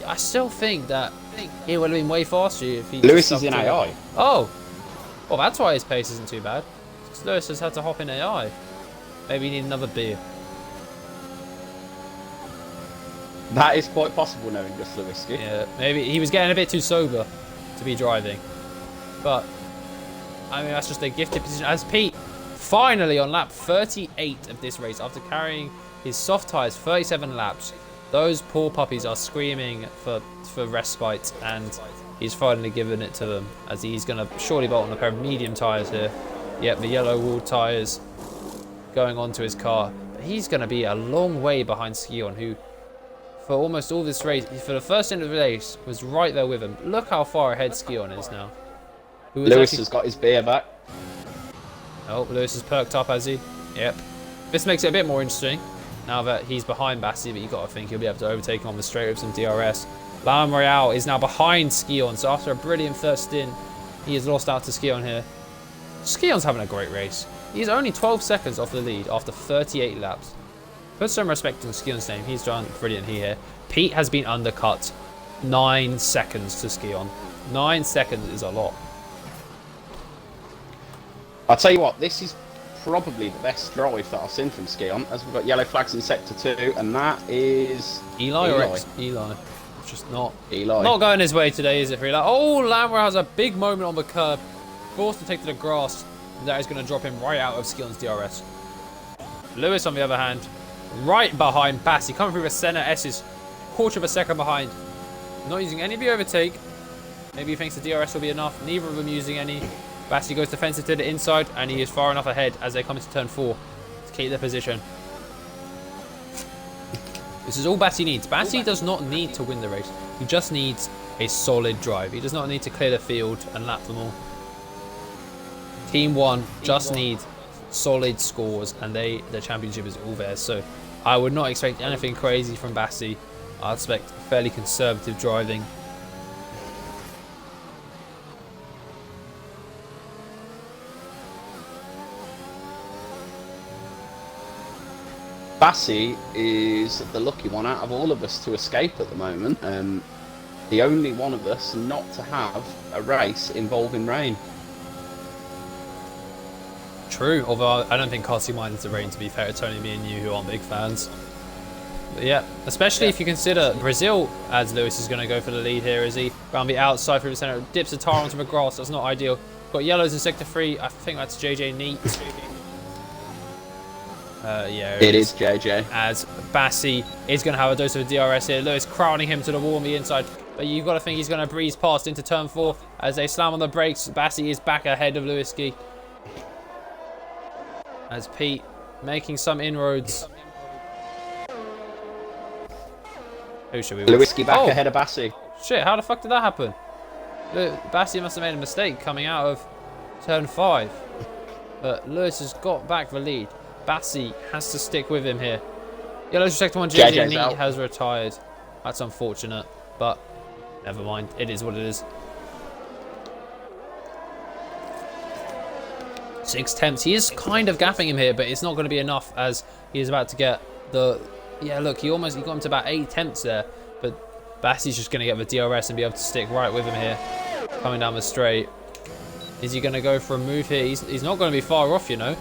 I still think that he would have been way faster if he... Lewis is in AI. Oh! Well, that's why his pace isn't too bad. Because Lewis has had to hop in AI. Maybe you need another beer. That is quite possible knowing just Lewiski. Yeah, maybe he was getting a bit too sober to be driving. But, I mean, that's just a gifted position. As Pete, finally on lap 38 of this race, after carrying his soft tyres 37 laps, those poor puppies are screaming for respite, and he's finally given it to them, as he's going to surely bolt on a pair of medium tyres here. Yep, the yellow walled tyres going onto his car. But he's going to be a long way behind Skion, who, for almost all this race, for the first end of the race, was right there with him. Look how far ahead Skion is now. Lewis has got his beer back. Oh, Lewis has perked up, has he? Yep. This makes it a bit more interesting, now that he's behind Bassi, but you've got to think he'll be able to overtake him on the straight with some DRS. Lam Royale is now behind Skion, so after a brilliant first stint, he has lost out to Skion here. Skion's having a great race. He's only 12 seconds off the lead after 38 laps. Put some respect in Skion's name. He's done brilliant here. Pete has been undercut 9 seconds to Skion. 9 seconds is a lot. I'll tell you what, this is probably the best drive that I've seen from Skion, as we've got yellow flags in sector 2, and that is Eli. Or Eli. It's just not Eli. Not going his way today, is it, for Eli? Oh, Lamra has a big moment on the curb, forced to take to the grass, and that is going to drop him right out of Skion's DRS. Lewis, on the other hand, right behind Bassi, coming through the centre. S's quarter of a second behind, not using any of the overtake. Maybe he thinks the DRS will be enough. Neither of them using any. Bassi goes defensive to the inside, and he is far enough ahead as they come into turn 4 to keep their position. This is all Bassi needs. Bassi does not need to win the race. He just needs a solid drive. He does not need to clear the field and lap them all. Team 1 just needs solid scores, and the championship is all theirs. So I would not expect anything crazy from Bassi. I expect fairly conservative driving. Bassi is the lucky one out of all of us to escape at the moment. The only one of us not to have a race involving rain. True, although I don't think Carty minds the rain, to be fair. It's only me and you who aren't big fans. But yeah, especially if you consider Brazil, as Lewis is going to go for the lead here, is he? Around the outside through the centre, dips a tire onto the grass. That's not ideal. Got yellows in sector 3. I think that's JJ Neat. Yeah, it is JJ. As Bassi is going to have a dose of DRS here. Lewis crowding him to the wall on the inside. But you've got to think he's going to breeze past into turn 4 as they slam on the brakes. Bassi is back ahead of Lewiski. As Pete making some inroads. Who should we watch? Lewiski back ahead of Bassi. Shit, how the fuck did that happen? Bassi must have made a mistake coming out of turn 5. But Lewis has got back the lead. Bassi has to stick with him here. Yellow's sector 1, JJ Neat has retired. That's unfortunate, but never mind. It is what it is. 6 attempts. He is kind of gapping him here, but it's not going to be enough as he is about to get the... Yeah, look, he got him to about 8 attempts there, but Bassi's just going to get the DRS and be able to stick right with him here. Coming down the straight. Is he going to go for a move here? He's not going to be far off, you know.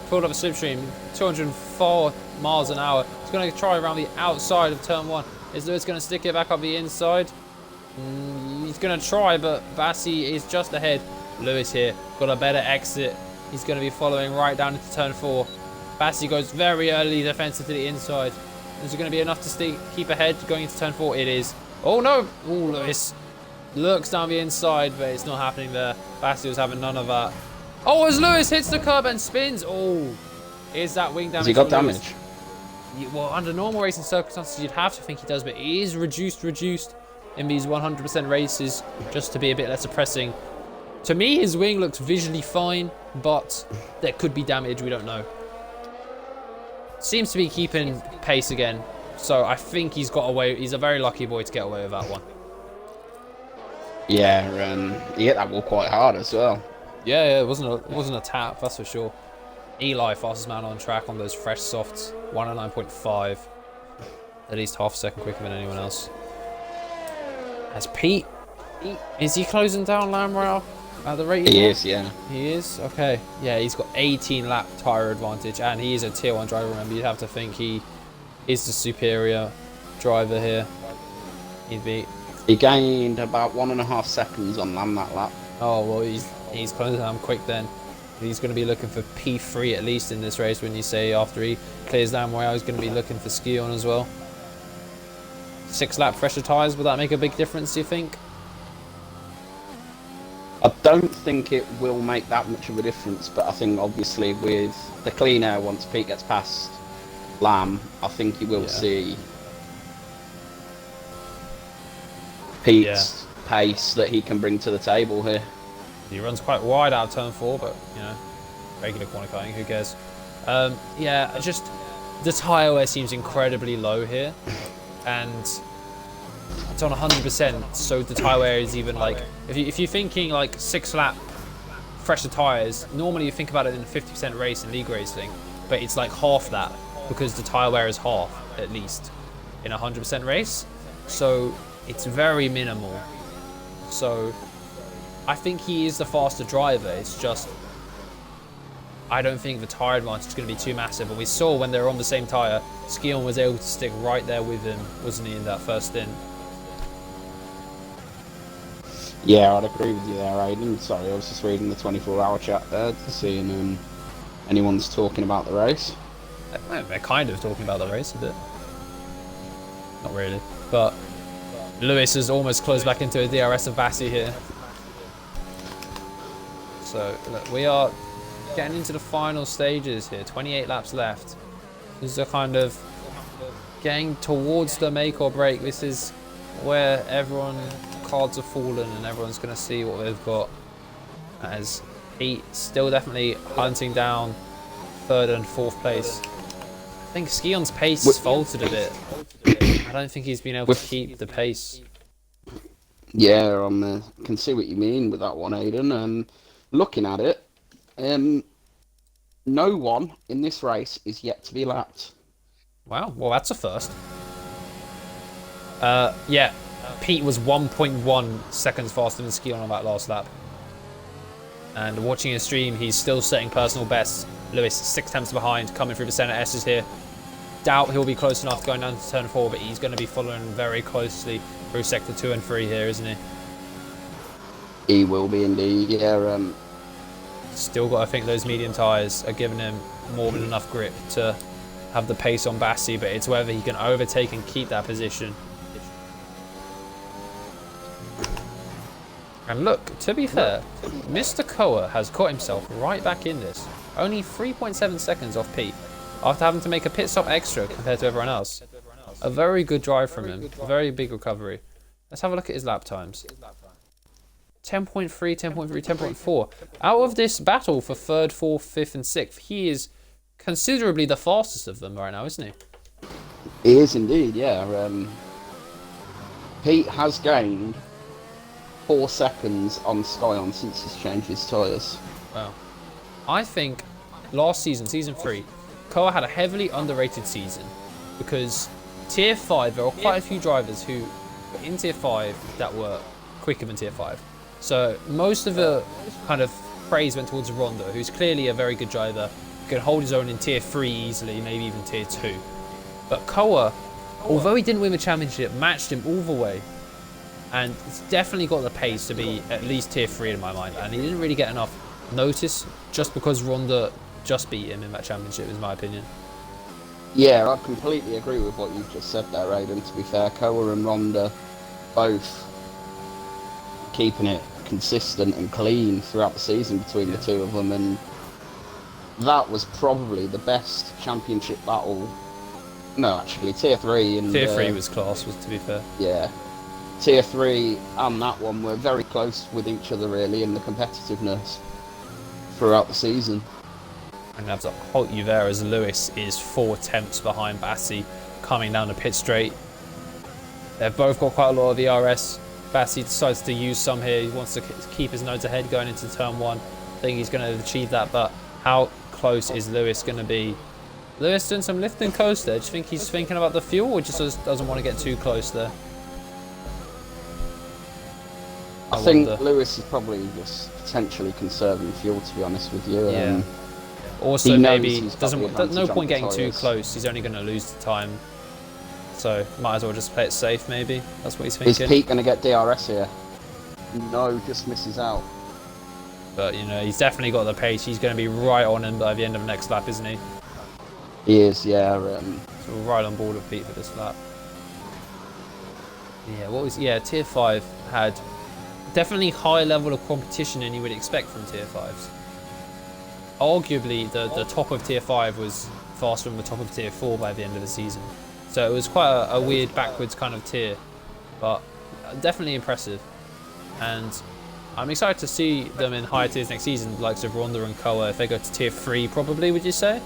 Pulled up a slipstream, 204 miles an hour. He's going to try around the outside of turn 1. Is Lewis going to stick it back up the inside? He's going to try, but Bassi is just ahead. Lewis here, got a better exit. He's going to be following right down into turn 4. Bassi goes very early defensive to the inside. Is it going to be enough to keep ahead going into turn 4? It is. Oh no! Oh, Lewis looks down the inside, but it's not happening there. Bassi was having none of that. Oh, as Lewis hits the curb and spins. Oh, is that wing damage? Has he got damage? Well, under normal racing circumstances, you'd have to think he does, but he is reduced in these 100% races just to be a bit less oppressing. To me, his wing looks visually fine, but there could be damage. We don't know. Seems to be keeping pace again, so I think he's got away. He's a very lucky boy to get away with that one. Yeah, he hit that wall quite hard as well. Yeah, it wasn't a tap, that's for sure. Eli, fastest man on track on those fresh softs, 109.5, at least half a second quicker than anyone else. As Pete, is he closing down Lamrell at the rate? He is, yeah. He is? Okay. Yeah, he's got 18 lap tyre advantage, and he is a tier 1 driver. Remember, you'd have to think he is the superior driver here. He gained about 1.5 seconds on Lam that lap. Oh, well, he's closing down quick then. He's going to be looking for P3 at least in this race. When you say after he clears down Royale, he's going to be looking for Skion as well. 6 lap fresher tyres, would that make a big difference, do you think? I don't think it will make that much of a difference, but I think obviously with the clean air, once Pete gets past Lam, I think you will see Pete's pace that he can bring to the table here. He runs quite wide out of turn 4, but, you know, regular qualifying, who cares? Yeah, just the tyre wear seems incredibly low here, and it's on 100%, so the tyre wear is even like, if you're thinking like 6 lap fresher tyres, normally you think about it in a 50% race in league racing, but it's like half that, because the tyre wear is half, at least, in a 100% race, so it's very minimal. So I think he is the faster driver. It's just, I don't think the tyre advantage is going to be too massive. But we saw when they were on the same tyre, Skion was able to stick right there with him, wasn't he, in that first stint? Yeah, I'd agree with you there, Aiden. Sorry, I was just reading the 24-hour chat there to see if anyone's talking about the race. They're kind of talking about the race a bit. Not really. But Lewis has almost closed back into a DRS of Bassi here. So, look, we are getting into the final stages here. 28 laps left. This is kind of getting towards the make or break. This is where cards have fallen and everyone's going to see what they've got. As Pete still definitely hunting down 3rd and 4th place. I think Skion's pace has faltered a bit. I don't think he's been able to keep the pace. Yeah, I can see what you mean with that one, Aiden. Looking at it, no one in this race is yet to be lapped. Wow, well that's a first. Yeah, Pete was 1.1 seconds faster than Skion on that last lap. And watching his stream, he's still setting personal bests. Lewis 6 tenths behind, coming through the centre S's here. Doubt he'll be close enough going down to turn 4, but he's going to be following very closely through sector 2 and 3 here, isn't he? He will be indeed, yeah. Still got to think those medium tyres are giving him more than enough grip to have the pace on Bassi, but it's whether he can overtake and keep that position. And look, to be fair, Mr. Koa has caught himself right back in this. Only 3.7 seconds off Pete, after having to make a pit stop extra compared to everyone else. A very good drive from him, a very big recovery. Let's have a look at his lap times. 10.3, 10.3, 10.4. Out of this battle for 3rd, 4th, 5th and 6th, he is considerably the fastest of them right now, isn't he? He is indeed, yeah. Pete has gained 4 seconds on Skion since he's changed his tyres. Wow. I think last season, season 3, Koa had a heavily underrated season because tier 5, there were quite a few drivers who were in tier 5 that were quicker than tier 5. So most of the kind of praise went towards Rondo, who's clearly a very good driver, could hold his own in tier 3 easily, maybe even tier 2. But Koa, although he didn't win the championship, matched him all the way. And it's definitely got the pace to be at least tier 3 in my mind. And he didn't really get enough notice just because Ronda just beat him in that championship, is my opinion. Yeah, I completely agree with what you've just said there, Aiden. To be fair, Koa and Ronda both keeping it consistent and clean throughout the season between the two of them, and that was probably the best championship battle. No, actually, Tier 3 and... Tier 3 was class, was to be fair. Yeah. Tier 3 and that one were very close with each other, really, in the competitiveness throughout the season. And have to halt you there as Lewis is 4 tenths behind Bassi coming down the pit straight. They've both got quite a lot of ERS. Bassi decides to use some here. He wants to keep his nose ahead going into turn 1. I think he's going to achieve that, but how close is Lewis going to be? Lewis doing some lift and coast there. Do you think he's thinking about the fuel, or just doesn't want to get too close there? I think Lewis is probably just potentially conserving fuel, to be honest with you. Yeah. Also, maybe no point getting too close. He's only going to lose the time. So might as well just play it safe, maybe. That's what he's thinking. Is Pete going to get DRS here? No, just misses out. But, you know, he's definitely got the pace. He's going to be right on him by the end of the next lap, isn't he? He is, yeah. So we're right on board with Pete for this lap. Yeah, Tier 5 had definitely high level of competition than you would expect from Tier 5s. Arguably, the top of Tier 5 was faster than the top of Tier 4 by the end of the season. So it was quite a weird backwards kind of tier, but definitely impressive. And I'm excited to see them in higher tiers next season, like of Ronda and Koa. If they go to Tier 3, probably, would you say?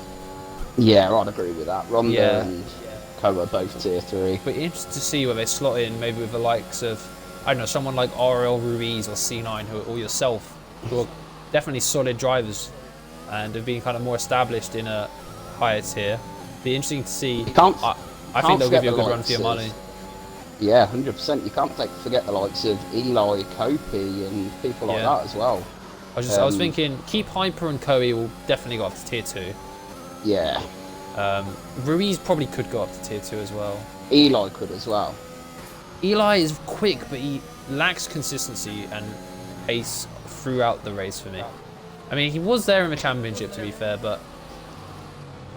Yeah, I'd agree with that. Ronda and Koa both Tier 3. But interested to see where they slot in, maybe with the likes of, I don't know, someone like RL Ruiz or C9 or yourself, who are definitely solid drivers and have been kind of more established in a higher tier. Be interesting to see. I think they'll give you a good run for your money. Yeah, 100%. You can't forget the likes of Eli, Kopi, and people like that as well. I was thinking, keep Hyper and Koei will definitely go up to Tier 2. Yeah. Ruiz probably could go up to Tier 2 as well. Eli could as well. Eli is quick, but he lacks consistency and pace throughout the race for me. I mean, he was there in the championship, to be fair, but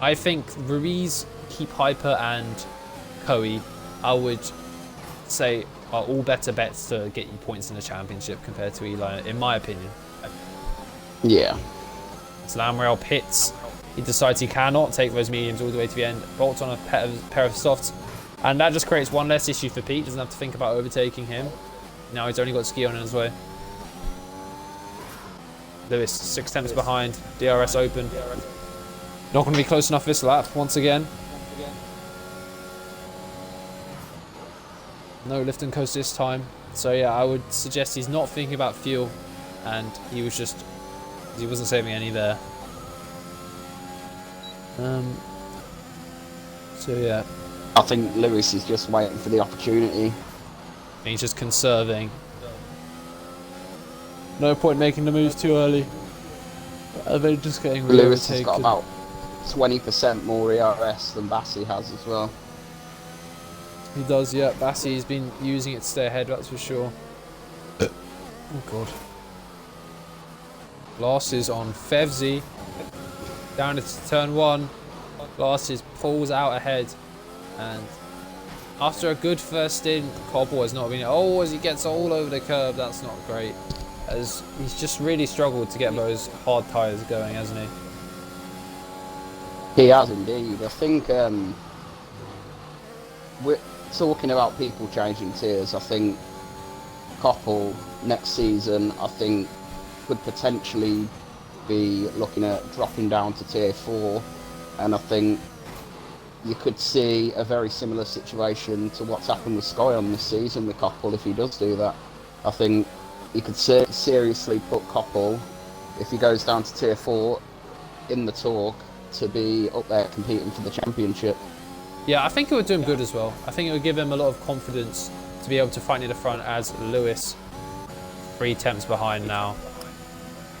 I think Ruiz, Keep Hyper, and Koei, I would say, are all better bets to get you points in the championship compared to Eli, in my opinion. Yeah. Slam rail pits. He decides he cannot take those mediums all the way to the end. Bolts on a pair of softs. And that just creates one less issue for Pete. Doesn't have to think about overtaking him. Now he's only got ski on his way. Lewis, 6 tenths behind. DRS open. Not going to be close enough this lap, once again. No lift and coast this time. So yeah, I would suggest he's not thinking about fuel. And he wasn't saving any there. So yeah. I think Lewis is just waiting for the opportunity. He's just conserving. No point making the moves too early. They're just getting really Lewis has got about 20% more ERS than Bassi has as well. He does, yeah. Bassi's been using it to stay ahead, that's for sure. Oh god. Glasses on Fevzi. Down to turn 1. Glasses pulls out ahead. And after a good first stint, Cobble has not been... Oh, as he gets all over the curb, that's not great. As he's just really struggled to get those hard tyres going, hasn't he? He has indeed. I think we're talking about people changing tiers. I think Koppel next season, I think, could potentially be looking at dropping down to Tier 4. And I think you could see a very similar situation to what's happened with Skyon this season with Koppel if he does do that. I think you could seriously put Koppel, if he goes down to Tier 4, in the talk to be up there competing for the championship. Yeah, I think it would do him good as well. I think it would give him a lot of confidence to be able to fight near the front as Lewis 3 tenths behind now.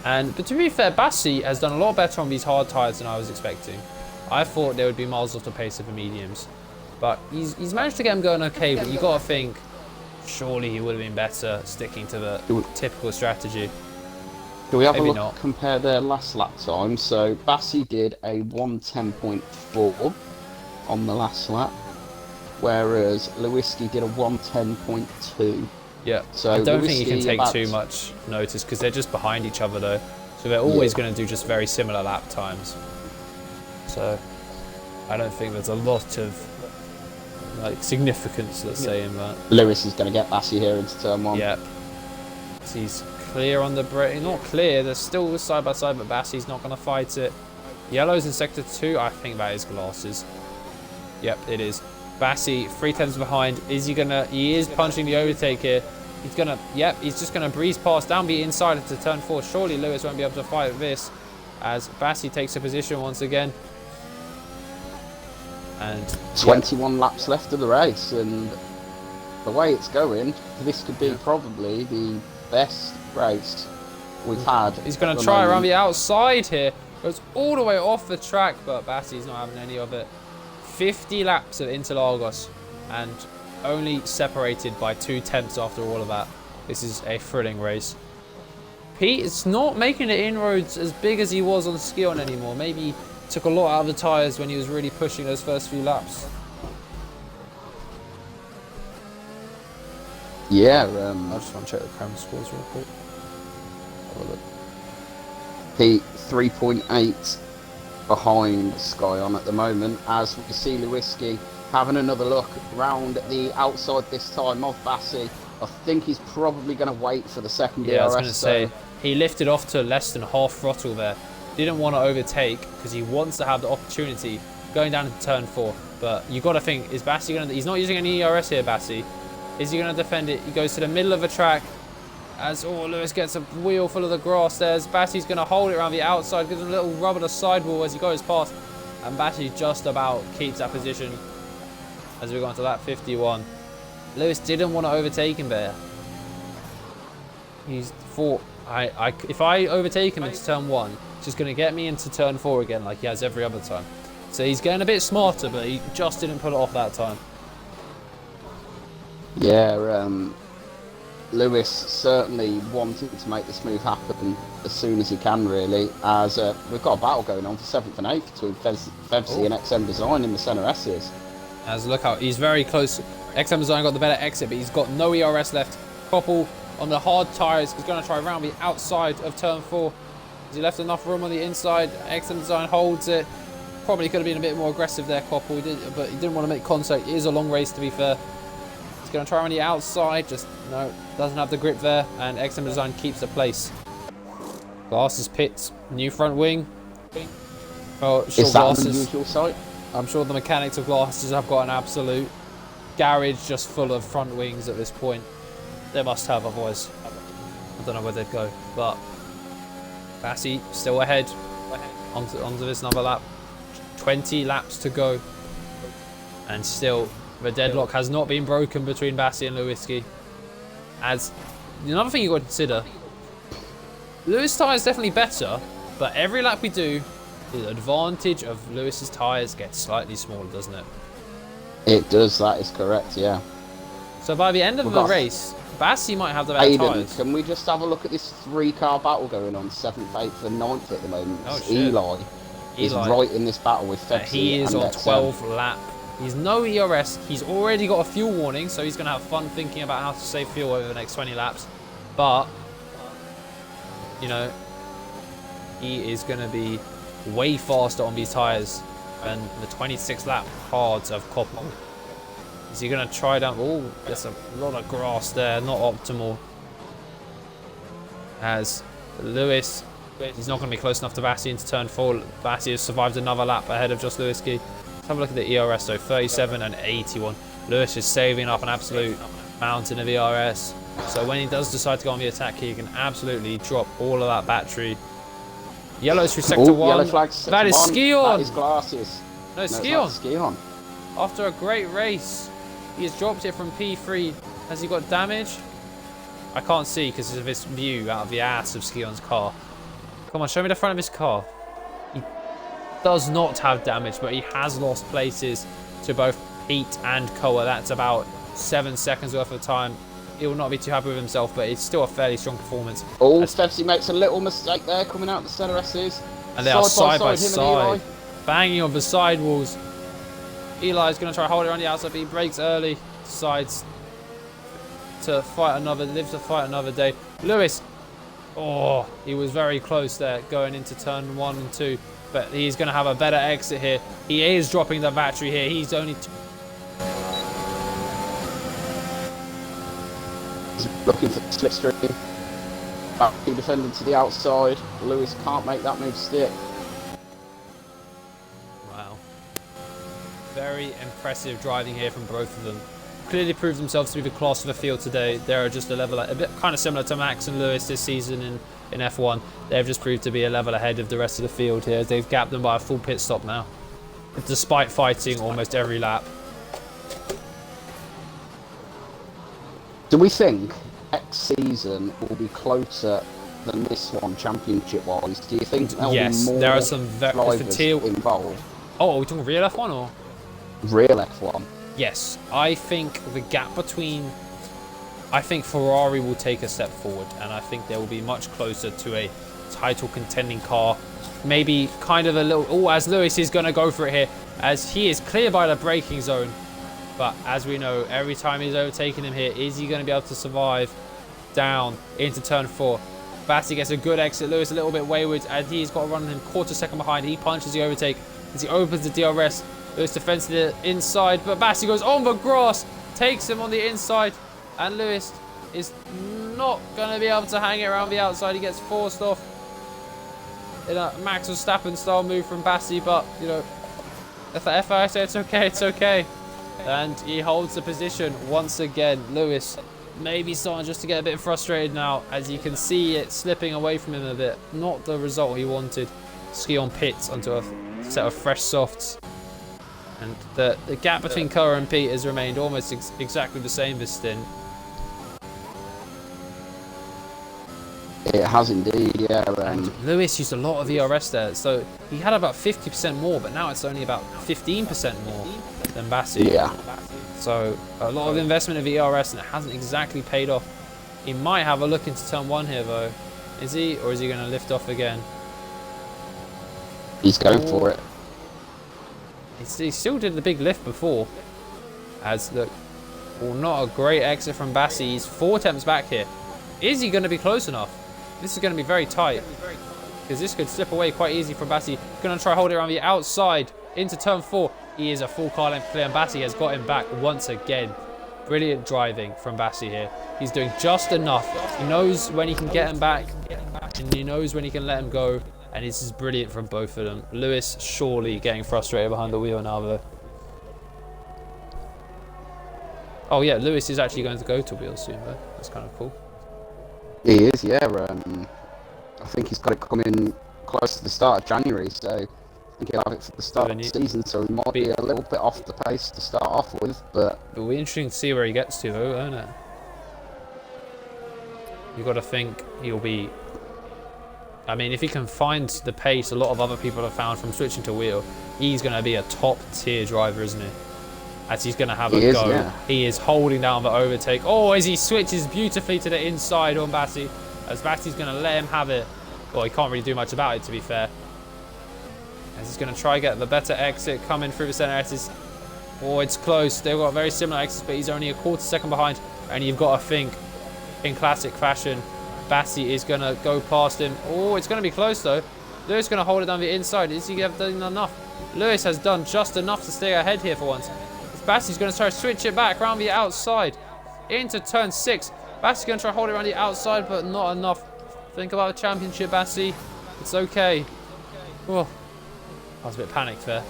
But to be fair, Bassi has done a lot better on these hard tyres than I was expecting. I thought they would be miles off the pace of the mediums. But he's managed to get them going okay, but you got to think, surely he would have been better sticking to the typical strategy. Do we have a look, compare their last lap time? So Bassi did a 1:10.4 on the last lap, whereas Lewiski did a 1:10.2. Yeah, So I don't think you can Lewiski take about- too much notice because they're just behind each other though. So they're always going to do just very similar lap times. So I don't think there's a lot of like significance, let's say, in that. Lewis is going to get Bassi here into turn 1. Yep. So he's clear on the brake. Not clear, they're still side by side, but Bassi's not going to fight it. Yellow's in sector 2. I think that is glasses. Yep, it is. Bassi, 3/10 behind. Is he gonna? He is punching the overtake here. He's gonna. Yep, he's just gonna breeze past down the inside into turn 4. Surely Lewis won't be able to fight this, as Bassi takes a position once again. And 21 laps left of the race, and the way it's going, this could be probably the best race we've had. he's gonna at the try moment. around the outside here. Goes all the way off the track, but Bassi's not having any of it. 50 laps of Interlagos, and only separated by 2 tenths after all of that. This is a thrilling race. Pete is not making the inroads as big as he was on Skion anymore. Maybe took a lot out of the tyres when he was really pushing those first few laps. Yeah, I just want to check the camera scores real quick. Have a look. Pete 3.8 behind Skyon at the moment, as we see Lewiski having another look round the outside this time of Bassi. I think he's probably going to wait for the second DRS. Yeah, I was going to say, he lifted off to less than half throttle there. Didn't want to overtake because he wants to have the opportunity going down into turn 4. But you got to think, is Bassi going to... He's not using any ERS here, Bassi. Is he going to defend it? He goes to the middle of the track as Lewis gets a wheel full of the grass there. Bassi's going to hold it around the outside, gives him a little rub of the sidewall as he goes past. And Bassi just about keeps that position as we go on to lap 51. Lewis didn't want to overtake him there. He's thought, if I overtake him into turn 1, it's just going to get me into turn 4 again like he has every other time. So he's getting a bit smarter, but he just didn't pull it off that time. Yeah, Lewis certainly wanting to make this move happen as soon as he can, really, as we've got a battle going on for 7th and 8th between Fevzi and XM Design in the centre S's. As look out, he's very close. XM Design got the better exit, but he's got no ERS left. Koppel on the hard tyres. He's going to try around the outside of turn 4. Has he left enough room on the inside? XM Design holds it. Probably could have been a bit more aggressive there, Koppel, but he didn't want to make contact. It is a long race, to be fair. He's going to try on the outside. Just, no, doesn't have the grip there. And XM Design keeps the place. Glasses pits. New front wing. Oh, sure, Is that an Glasses. unusual sight? I'm sure the mechanics of Glasses have got an absolute garage just full of front wings at this point. They must have, otherwise I don't know where they'd go. But Bassi still ahead onto this another lap. 20 laps to go, and still the deadlock has not been broken between Bassi and Lewiski. As another thing you got to consider, Lewis' tyre is definitely better, but every lap we do, the advantage of Lewis's tyres gets slightly smaller, doesn't it? It does, that is correct, yeah. So by the end of We've the got- race, Bassi might have the better Aiden, tyres. can we just have a look at this 3-car battle going on, 7th, 8th and 9th at the moment? Oh, It's shit. Eli is Eli. right in this battle with Fevzi He is and on XM. 12th lap. He's no ERS. He's already got a fuel warning, so he's going to have fun thinking about how to save fuel over the next 20 laps. But, you know, he is going to be way faster on these tyres than the 26th lap hards of Koppel. Is he going to try down? Oh, there's a lot of grass there. Not optimal. As Lewis, he's not going to be close enough to Bassi into turn 4. Bassi has survived another lap ahead of just Lewiski. Let's have a look at the ERS, so 37 and 81. Lewis is saving up an absolute mountain of ERS. So when he does decide to go on the attack, he can absolutely drop all of that battery. Yellow's through sector 1. Yellow flags, That is Skion. That is Glasses. No, it's Skion. not Skion. After a great race, he has dropped it from P3. Has he got damage? I can't see because of this view out of the ass of Skion's car. Come on, show me the front of his car. He does not have damage, but he has lost places to both Pete and Koa. That's about 7 seconds worth of time. He will not be too happy with himself, but it's still a fairly strong performance. Oh, Fevzi makes a little mistake there coming out the centre S's. And they are side by him and Eli. side, banging on the sidewalls. Eli's going to try to hold it on the outside, but he breaks early. Decides to live to fight another day. Lewis, oh, he was very close there going into turn 1 and 2, but he's going to have a better exit here. He is dropping the battery here. He's only looking for the slipstream. Battery defending to the outside. Lewis can't make that move stick. Wow. Very impressive driving here from both of them. Clearly proved themselves to be the class of the field today. They're just a level, a bit kind of similar to Max and Lewis this season in F1. They've just proved to be a level ahead of the rest of the field here. They've gapped them by a full pit stop now, despite fighting almost every lap. Do we think next season will be closer than this one championship-wise? Do you think there'll be more there are some drivers involved? Oh, are we talking real F1 or? Real F1. Yes, I think the gap between... I think Ferrari will take a step forward, and I think they will be much closer to a title contending car. Maybe kind of a little... Oh, as Lewis is going to go for it here, as he is clear by the braking zone. But as we know, every time he's overtaking him here, is he going to be able to survive down into turn 4? Bassi gets a good exit. Lewis a little bit wayward, and he's got to run him quarter second behind. He punches the overtake as he opens the DRS. Lewis defends the inside, but Bassi goes on the grass, takes him on the inside, and Lewis is not going to be able to hang it around the outside. He gets forced off in a Max Verstappen style move from Bassi, but, you know, if I say it's okay, it's okay. And he holds the position once again. Lewis maybe starting just to get a bit frustrated now, as you can see it slipping away from him a bit. Not the result he wanted. Ski on pits onto a set of fresh softs. And the gap between Coa and Pete has remained almost exactly the same this stint. It has indeed, yeah. And Lewis used a lot of ERS there, so he had about 50% more, but now it's only about 15% more than Bassi. Yeah. So a lot of investment of ERS, and it hasn't exactly paid off. He might have a look into turn 1 here, though. Is he, or is he going to lift off again? He's going for it. He still did the big lift before. As look, well, not a great exit from Bassi. He's 4 attempts back here. Is he going to be close enough? This is going to be very tight, because this could slip away quite easy from Bassi. Going to try hold it around the outside into turn 4. He is a full car length clear, and Bassi has got him back once again. Brilliant driving from Bassi here. He's doing just enough. He knows when he can get him back, and he knows when he can let him go. And this is brilliant from both of them. Lewis surely getting frustrated behind the wheel now, though. Oh yeah, Lewis is actually going to go to wheels soon, though. That's kind of cool. He is, yeah. I think he's got it coming close to the start of January, so I think he'll have it for the start of the season, so he might be a little bit off the pace to start off with, but... It'll be interesting to see where he gets to, though, won't it? You've got to think he'll be... I mean, if he can find the pace a lot of other people have found from switching to wheel, he's going to be a top-tier driver, isn't he? As he's going to have a go. Yeah. He is holding down the overtake. Oh, as he switches beautifully to the inside on Bassi. As Bassi's going to let him have it. Well, he can't really do much about it, to be fair. As he's going to try get the better exit coming through the centre S's. Oh, it's close. They've got very similar exits, but he's only a quarter second behind. And you've got to think, in classic fashion, Bassi is going to go past him. Oh, it's going to be close, though. Lewis is going to hold it down the inside. Is he done enough? Lewis has done just enough to stay ahead here for once. Bassi's going to try to switch it back around the outside into turn 6. Bassi's going to try to hold it around the outside, but not enough. Think about the championship, Bassi. It's okay. Oh, I was a bit panicked there.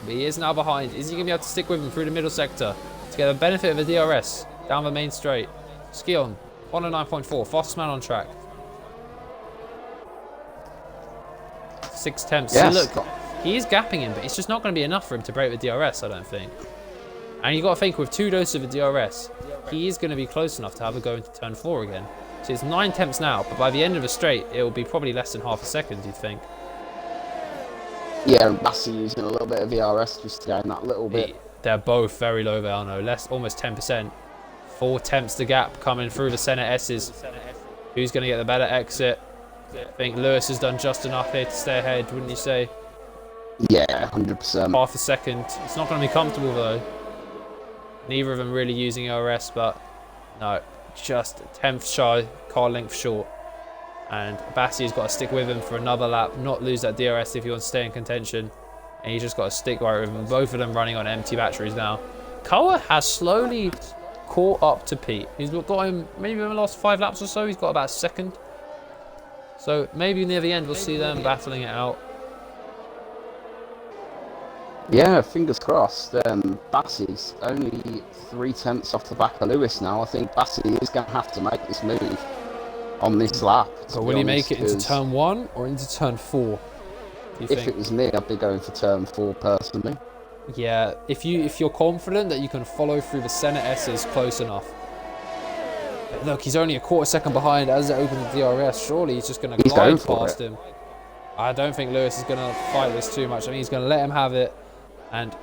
But he is now behind. Is he going to be able to stick with him through the middle sector to get the benefit of the DRS down the main straight? Ski on 109.4, fastest man on track. 6 attempts. Yes. So look, he is gapping him, but it's just not going to be enough for him to break the DRS, I don't think. And you've got to think, with 2 doses of the DRS, he is going to be close enough to have a go into turn 4 again. So it's 9 attempts now, but by the end of the straight, it will be probably less than half a second, you'd think. Yeah, and Bassi using a little bit of VRS just to gain that little bit. They're both very low there, I know. Almost 10%. 4 attempts to gap coming through the centre S's. Who's going to get the better exit? I think Lewis has done just enough here to stay ahead, wouldn't you say? Yeah, 100%. Half a second. It's not going to be comfortable though. Neither of them really using ORS, but no, just 10th shy, car length short. And Bassie's got to stick with him for another lap, not lose that DRS if he wants to stay in contention. And he's just got to stick right with him. Both of them running on empty batteries now. Koa has slowly caught up to Pete. He's got him maybe in the last 5 laps or so. He's got about second. So maybe near the end we'll see them battling it out. Yeah, fingers crossed. Bassie's only 3/10 off the back of Lewis now. I think Bassie is going to have to make this move on this lap. So will he make it into turn 1 or into turn 4? If it was me, I'd be going for turn 4 personally. Yeah, if you're confident that you can follow through the center S's close enough. But look, he's only a quarter second behind as it opens the DRS. Surely he's just going to glide past him. I don't think Lewis is going to fight this too much. I mean, he's going to let him have it, and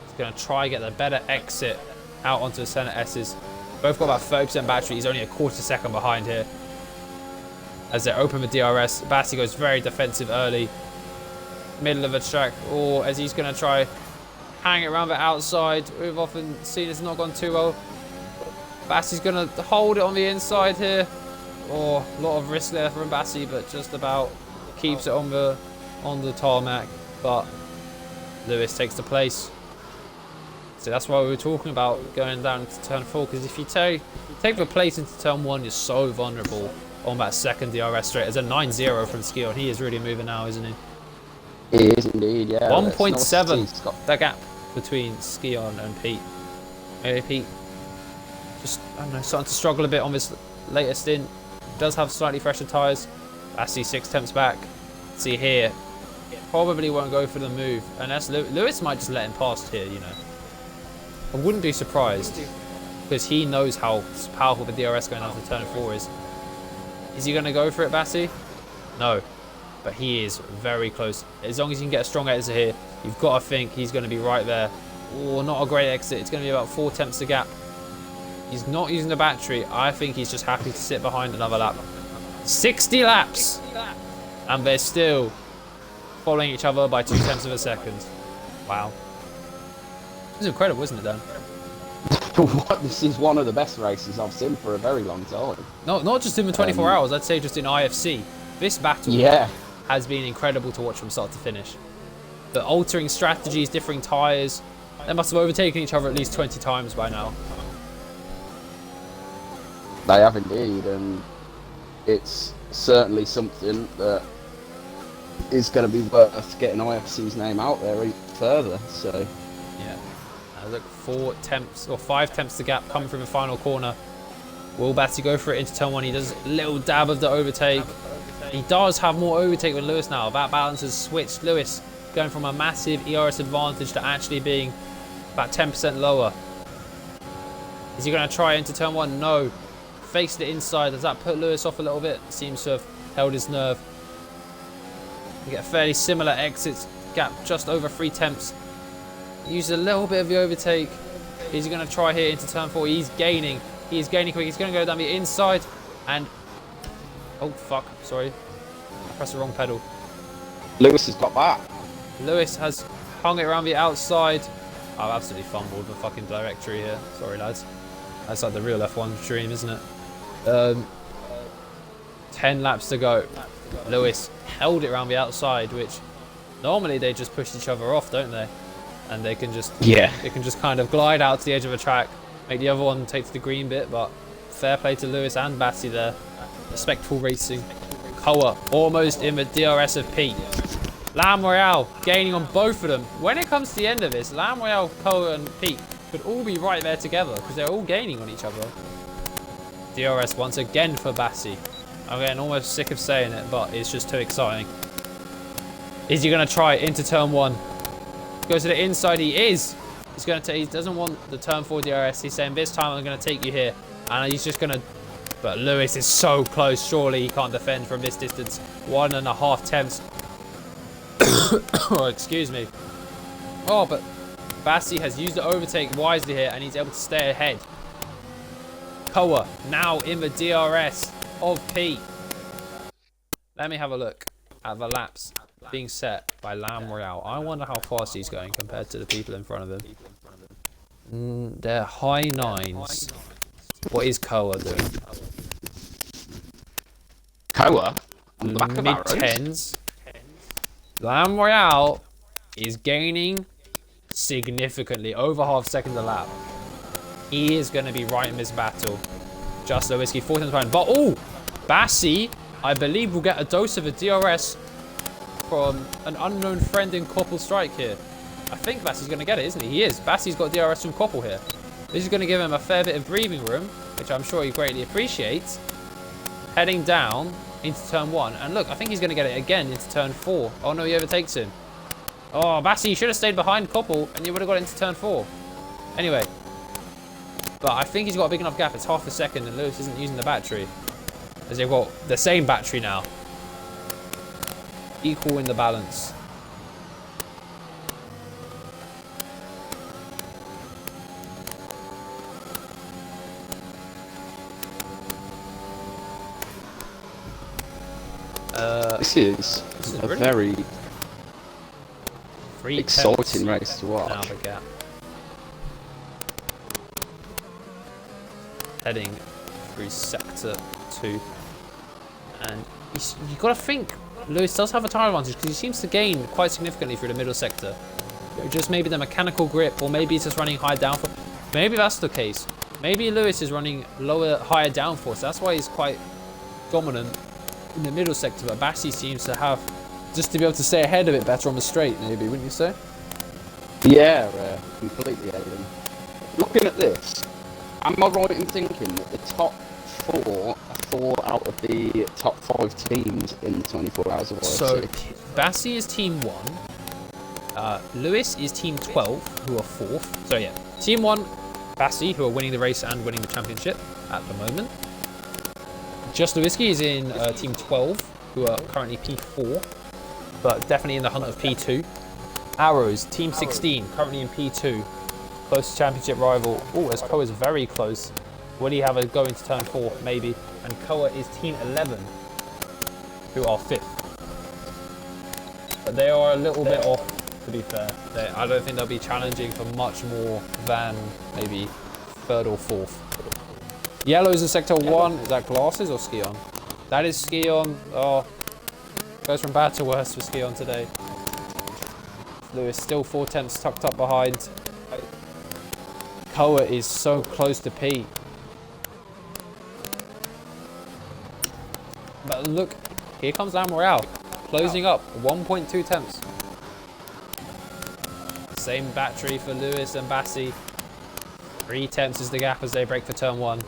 he's going to try to get the better exit out onto the center S's. Both got about 30% battery. He's only a quarter second behind here. As they open the DRS, Bassie goes very defensive early. Middle of the track, or as he's going to try hang it around the outside. We've often seen it's not gone too well. Bassie's going to hold it on the inside here. Oh, a lot of risk there from Bassie, but just about keeps it on the tarmac. But Lewis takes the place. So that's why we were talking about going down to turn 4, because if you take the place into turn 1, you're so vulnerable on that second DRS straight. There's a 9-0 from Skill, and he is really moving now, isn't he? He is indeed, yeah. 1.7, that gap between Skion and Pete. Maybe Pete just, I don't know, starting to struggle a bit on this later stint. Does have slightly fresher tyres. Bassie 6 tenths back. See here, probably won't go for the move. And that's Lewis might just let him past here, you know. I wouldn't be surprised, because he knows how powerful the DRS going down to turn 4 is. Is he going to go for it, Bassie? No. But he is very close. As long as you can get a strong exit here, you've got to think he's going to be right there. Oh, not a great exit. It's going to be about 4 tenths a gap. He's not using the battery. I think he's just happy to sit behind another lap. 60 laps! And they're still following each other by 2 tenths of a second. Wow. This is incredible, isn't it, Dan? This is one of the best races I've seen for a very long time. No, not just in the 24 hours. I'd say just in IFC. This battle has been incredible to watch from start to finish. The altering strategies, differing tyres. They must have overtaken each other at least 20 times by now. They have indeed, and it's certainly something that is going to be worth getting IFC's name out there even further. So yeah, look, 4 tenths or 5 tenths the gap coming from the final corner. Will Bassie go for it into turn 1? He does a little dab of the overtake. He does have more overtake than Lewis now. That balance has switched. Lewis going from a massive ERS advantage to actually being about 10% lower. Is he going to try into turn 1? No. Faced it inside. Does that put Lewis off a little bit? Seems to have held his nerve. You get a fairly similar exit gap, just over 3 tenths. Uses a little bit of the overtake. Is he going to try here into turn 4? He's gaining. He is gaining quick. He's going to go down the inside. And oh, fuck. Sorry. I pressed the wrong pedal. Lewis has got back. Lewis has hung it around the outside. I've absolutely fumbled the fucking directory here. Sorry, lads. That's like the real F1 dream, isn't it? 10 laps to go. Lewis held it around the outside, which normally they just push each other off, don't they? And they can just kind of glide out to the edge of a track, make the other one take to the green bit. But fair play to Lewis and Bassie there. Respectful racing. Koa almost in the DRS of Pete. Lamb Royale gaining on both of them. When it comes to the end of this, Lamb Royale, Koa and Pete could all be right there together because they're all gaining on each other. DRS once again for Bassie. I'm getting almost sick of saying it, but it's just too exciting. Is he going to try into turn 1? Goes to the inside. He is. He's going to. He doesn't want the turn 4 DRS. He's saying this time I'm going to take you here, and he's just going to. But Lewis is so close. Surely he can't defend from this distance. 1.5 tenths. Oh, excuse me. Oh, but Bassie has used the overtake wisely here, and he's able to stay ahead. Koa now in the DRS of Pete. Let me have a look at the laps being set. by Lam Royale. I wonder how fast he's going compared to the people in front of him. They're high 9s. What is Koa doing? Koa? On the back of Mid arrows? 10s. Lam Royale is gaining significantly, over half second a lap. He is going to be right in this battle. Just Whiskey, 4 times behind. But, oh, Bassi, I believe, will get a dose of a DRS from an unknown friend in Koppel Strike here. I think Bassi's going to get it, isn't he? He is. Bassi's got DRS from Koppel here. This is going to give him a fair bit of breathing room, which I'm sure he greatly appreciates. Heading down into turn 1. And look, I think he's going to get it again into turn 4. Oh, no, he overtakes him. Oh, Bassi, you should have stayed behind Koppel, and you would have got into turn 4. Anyway. But I think he's got a big enough gap. It's half a second, and Lewis isn't using the battery. As they've got the same battery now. Equal in the balance. This is a very exciting race to watch. Now the gap. Heading through sector 2. And you've got to think Lewis does have a tyre advantage because he seems to gain quite significantly through the middle sector. Just maybe the mechanical grip, or maybe he's just running high downforce. Maybe that's the case. Maybe Lewis is running higher downforce. That's why he's quite dominant in the middle sector. But Bassi seems to have, just to be able to stay ahead of it better on the straight, maybe, wouldn't you say? Yeah, completely, Aidan. Looking at this, am I right in thinking that the top 4 are 4 out of the top 5 teams in 24 hours of IFC? So, Bassi is team 1. Lewis is team 12, who are 4th. So, yeah, team 1, Bassi, who are winning the race and winning the championship at the moment. Just Whiskey is in team 12, who are currently P4, but definitely in the hunt of P2. Arrows, team 16, currently in P2. Close championship rival. Oh, as Koa is very close. Will he have a go into turn 4? Maybe. And Koa is team 11, who are 5th. But they are a little bit off, to be fair. I don't think they'll be challenging for much more than maybe 3rd or 4th. Yellows in sector 1. Is that Glasses or Skion? That is Skion. Oh, goes from bad to worse for Skion today. Lewis still 4 tenths tucked up behind. Koa is so close to Pete. But look, here comes Lam Royale, closing up 1.2 tenths. Same battery for Lewis and Bassi. 3 tenths is the gap as they break for turn 1.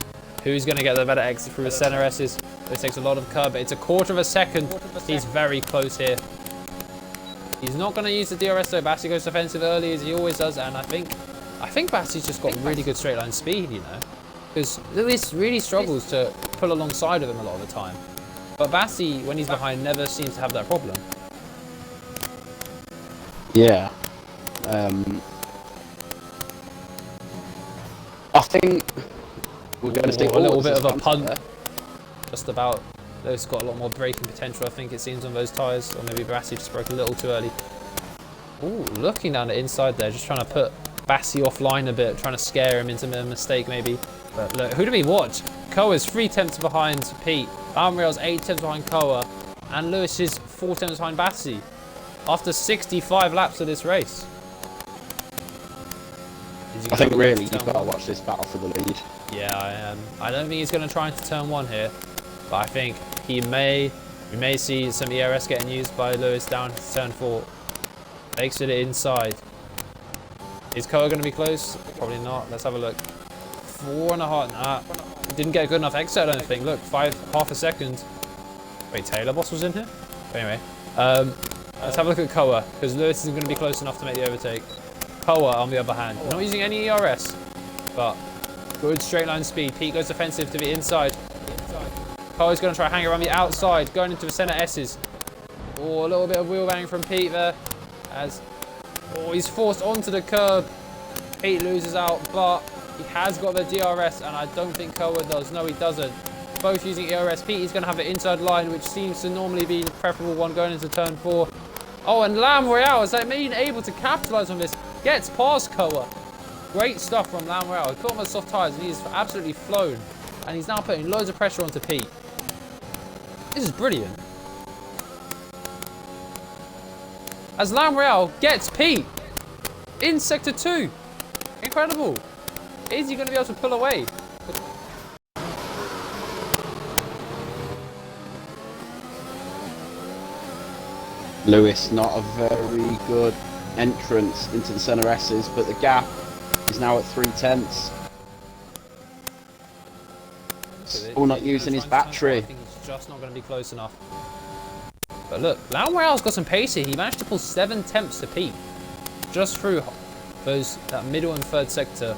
Who's going to get the better exit through the center S's? This takes a lot of curb, but it's a quarter of a second. He's very close here. He's not going to use the DRS though. Bassi goes defensive early as he always does, and I think Bassi's just got really good straight line speed, you know, because Lewis really struggles to pull alongside of him a lot of the time. But Bassi, when he's behind, never seems to have that problem. Yeah. I think we're going to see a little bit of a punt. Just about. Lewis got a lot more braking potential, I think it seems, on those tyres. Or maybe Bassi just broke a little too early. Ooh, looking down the inside there, just trying to put Bassi offline a bit, trying to scare him into a mistake maybe. But look, who do we watch? Koa's 3 tenths behind Pete. Lam Royale's 8 tenths behind Koa. And Lewis is 4 tenths behind Bassi. After 65 laps of this race. I think really you've got to watch this battle for the lead. Yeah, I am. I don't think he's going to try into turn 1 here. But I think we may see some ERS getting used by Lewis down to turn 4. Takes it inside. Is Koa going to be close? Probably not. Let's have a look. 4.5. Nah. Didn't get a good enough exit, I don't think. Look, half a second. Wait, Taylor Boss was in here? But anyway. Let's have a look at Koa, because Lewis isn't going to be close enough to make the overtake. Koa, on the other hand, not using any ERS, but good straight line speed. Pete goes defensive to the inside. Koa's going to try to hang around the outside, going into the center S's. Oh, a little bit of wheel bang from Pete there. He's forced onto the curb. Pete loses out, but he has got the DRS, and I don't think Koa does. No, he doesn't. Both using ERS. Pete is going to have the inside line, which seems to normally be the preferable one going into turn 4. Oh, and Lamb Royale is being able to capitalize on this. Gets past Koa. Great stuff from Lamb Royale. He put him on soft tires and he's absolutely flown. And he's now putting loads of pressure onto Pete. This is brilliant. As Lamb Royale gets Pete in Sector 2. Incredible. Is he going to be able to pull away? Lewis, not a very good entrance into the centre S's, but the gap is now at 3/10. Still not using his battery. I think it's just not going to be close enough. But look, Lamb Royale's got some pace here. He managed to pull 7 tenths to Pete. Just through that middle and third sector.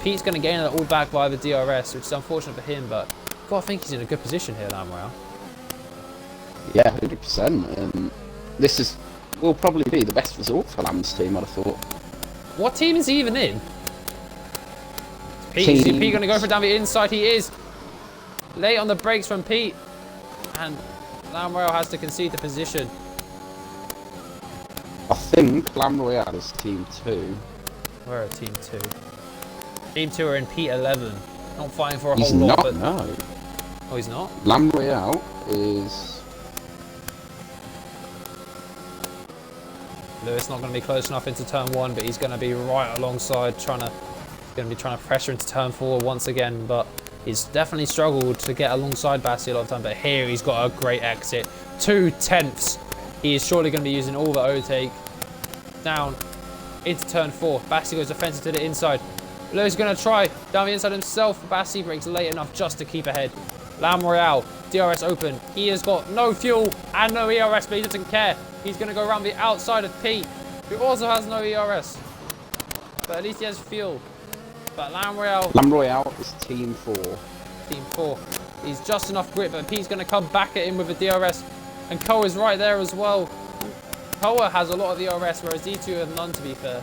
Pete's going to gain it all back via the DRS, which is unfortunate for him, but I've got to think he's in a good position here, Lamb Royale. Yeah, 100%. This will probably be the best result for Lamb's team, I'd have thought. What team is he even in? Is Pete going to go for it down the inside? He is. Late on the brakes from Pete. And Lamb Royale has to concede the position. I think Lamb Royale is Team 2. Where are Team 2? Team 2 are in P11. Not fighting for a He's whole lot, not, but... no. Oh, he's not? Lamb Royale is... Lewis not going to be close enough into turn 1, but he's going to be right alongside trying to pressure into turn 4 once again, but he's definitely struggled to get alongside Bassi a lot of time, but here he's got a great exit. 2 tenths. He is surely going to be using all the overtake. Down into turn 4. Bassi goes defensive to the inside. Lewis is going to try down the inside himself. Bassi breaks late enough just to keep ahead. Lamb Royale, DRS open. He has got no fuel and no ERS, but he doesn't care. He's going to go around the outside of Pete, who also has no ERS. But at least he has fuel. But Lamb Royale is Team 4. Team 4. He's just enough grip, but Pete's going to come back at him with a DRS. And Koa is right there as well. Koa has a lot of ERS, whereas D2 have none, to be fair.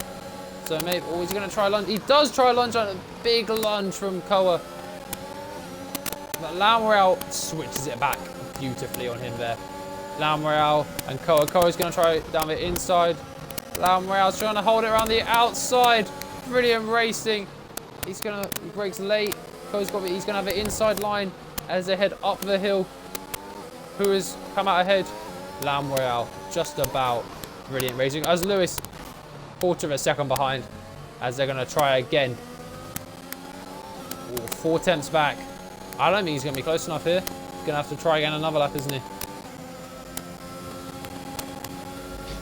So maybe, oh, he's going to try a lunge. He does try a lunge on a big lunge from Koa. But Lamb Royale switches it back beautifully on him there. Lamb Royale and Koa. Koa's going to try it down the inside. Lamb Royale's trying to hold it around the outside. Brilliant racing. He breaks late. Koa's got he's going to have an inside line as they head up the hill. Who has come out ahead? Lamb Royale. Just about. Brilliant racing. As Lewis, quarter of a second behind. As they're going to try again. Ooh, 4 tenths back. I don't think he's going to be close enough here. He's going to have to try again another lap, isn't he?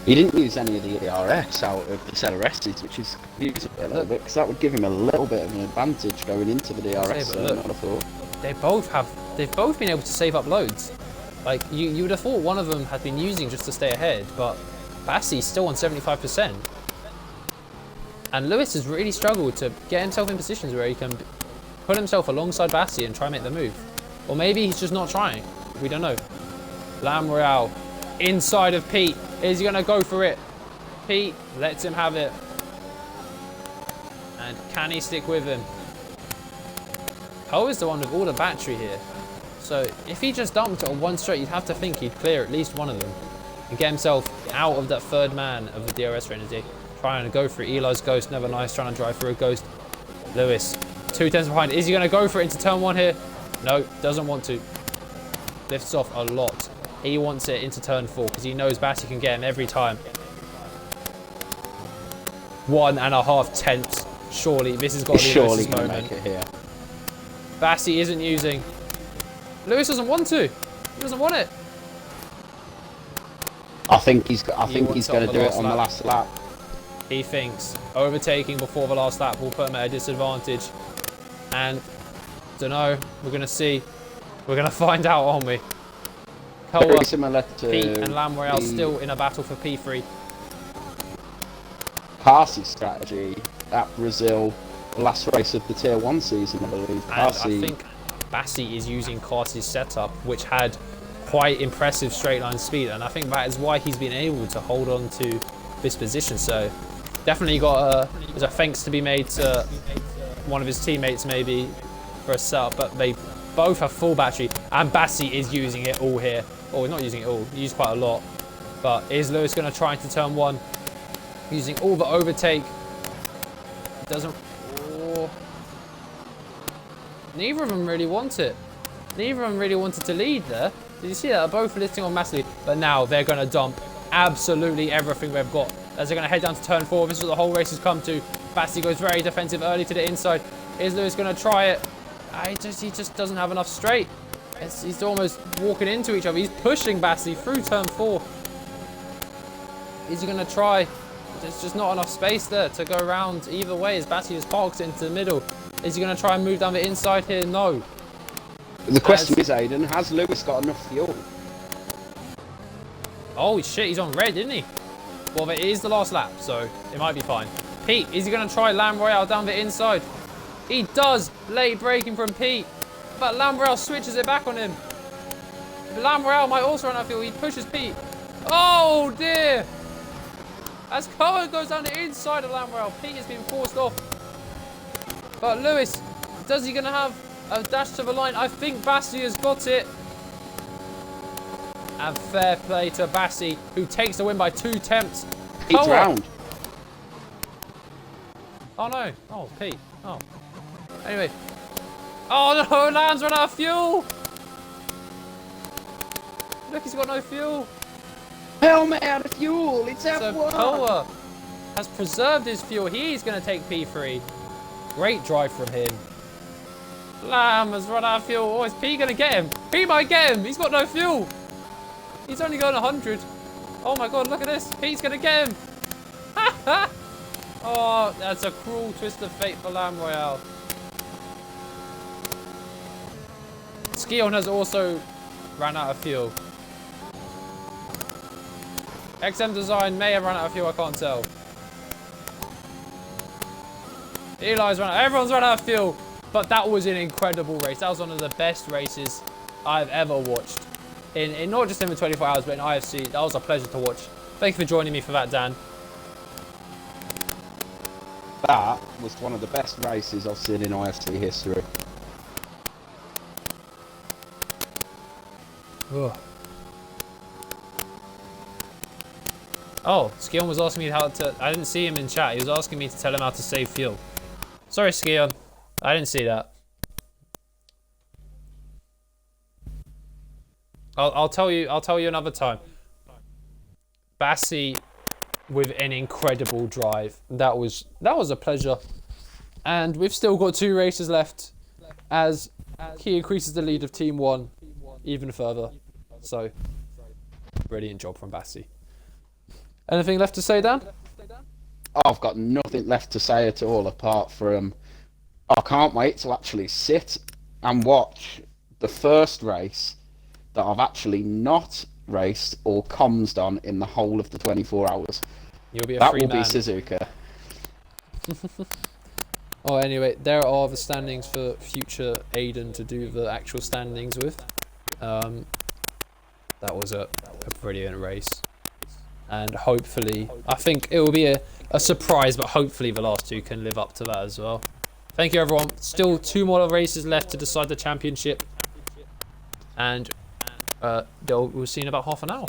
He didn't use any of the ERS out of the ZRSs, which is confusing a little bit, because that would give him a little bit of an advantage going into the DRS. I'd have thought. They've both been able to save up loads. Like you would have thought one of them had been using just to stay ahead, but Bassi's still on 75%. And Lewis has really struggled to get himself in positions where he can put himself alongside Bassi and try and make the move. Or maybe he's just not trying. We don't know. Lamb Royale inside of Pete. Is he going to go for it? Pete lets him have it. And can he stick with him? Poe is the one with all the battery here. So if he just dumped it on one straight, you'd have to think he'd clear at least one of them. And get himself out of that third man of the DRS frenzy. Trying to go for Eli's Ghost. Never nice trying to drive through a Ghost. Lewis, 2 tenths behind. Is he going to go for it into turn 1 here? No, doesn't want to. Lifts off a lot. He wants it into turn 4 because he knows Bassi can get him every time. 1.5 tenths. Surely, this has got to be Lewis's moment. Make it here. Bassi isn't using. Lewis doesn't want to. He doesn't want it. I think he's going to do it on the last lap. He thinks overtaking before the last lap will put him at a disadvantage. And, don't know, we're going to see. We're going to find out, aren't we? Very similar to Pete and Lamb Royale still in a battle for P3. Parsi's strategy at Brazil, the last race of the Tier 1 season, I believe. And I think Bassi is using Parsi's setup, which had quite impressive straight line speed, and I think that is why he's been able to hold on to this position. So definitely there's a thanks to be made to one of his teammates maybe for a setup, but they both have full battery, and Bassi is using it all here. Oh, not using it all, he used quite a lot. But is Lewis going to try into turn 1? Using all the overtake. Doesn't... Oh. Neither of them really want it. Neither of them really wanted to lead there. Did you see that? They're both listing on massively. But now they're going to dump absolutely everything they've got. As they're going to head down to turn 4. This is what the whole race has come to. Bassi goes very defensive early to the inside. Is Lewis going to try it? He just doesn't have enough straight. He's almost walking into each other. He's pushing Bassi through turn 4. Is he going to try? There's just not enough space there to go around either way as Bassi just parks into the middle. Is he going to try and move down the inside here? No. The question is, Aiden, has Lewis got enough fuel? Oh shit, he's on red, isn't he? Well, it is the last lap, so it might be fine. Pete, is he going to try Lamb Royale down the inside? He does. Late braking from Pete. But Lamb Royale switches it back on him. Lamb Royale might also run out of fuel. He pushes Pete. Oh dear. As Cohen goes down the inside of Lamb Royale, Pete has been forced off. But Lewis, does he going to have a dash to the line? I think Bassi has got it. And fair play to Bassi, who takes the win by 2 attempts. Pete's round. Oh no. Oh, Pete. Oh. Anyway. Oh no, Lamb's run out of fuel. Look, he's got no fuel. Helmet out of fuel. It's F1. So Koa has preserved his fuel. He's going to take P3. Great drive from him. Lamb has run out of fuel. Oh, is P going to get him? P might get him. He's got no fuel. He's only going 100. Oh my god, look at this. Pete's going to get him. Oh, that's a cruel twist of fate for Lamb Royale. Skion has also ran out of fuel. XM Design may have run out of fuel, I can't tell. Eli's run out. Everyone's run out of fuel. But that was an incredible race. That was one of the best races I've ever watched. In not just in the 24 hours, but in IFC. That was a pleasure to watch. Thank you for joining me for that, Dan. That was one of the best races I've seen in IFC history. Ugh. Oh, Skion was asking me how to... I didn't see him in chat. He was asking me to tell him how to save fuel. Sorry, Skion. I didn't see that. I'll tell you another time. Bassi with an incredible drive. That was a pleasure. And we've still got 2 races left as he increases the lead of Team 1 even further. So, brilliant job from Bassi. Anything left to say, Dan? I've got nothing left to say at all apart from I can't wait to actually sit and watch the first race that I've actually not raced or commsed on in the whole of the 24 hours. You'll be a that free will man. be Suzuka. Oh, anyway, there are the standings for future Aiden to do the actual standings with. That was a brilliant race. And hopefully, I think it will be a surprise, but hopefully the last 2 can live up to that as well. Thank you, everyone. Still 2 more races left to decide the championship. And we'll see you in about half an hour.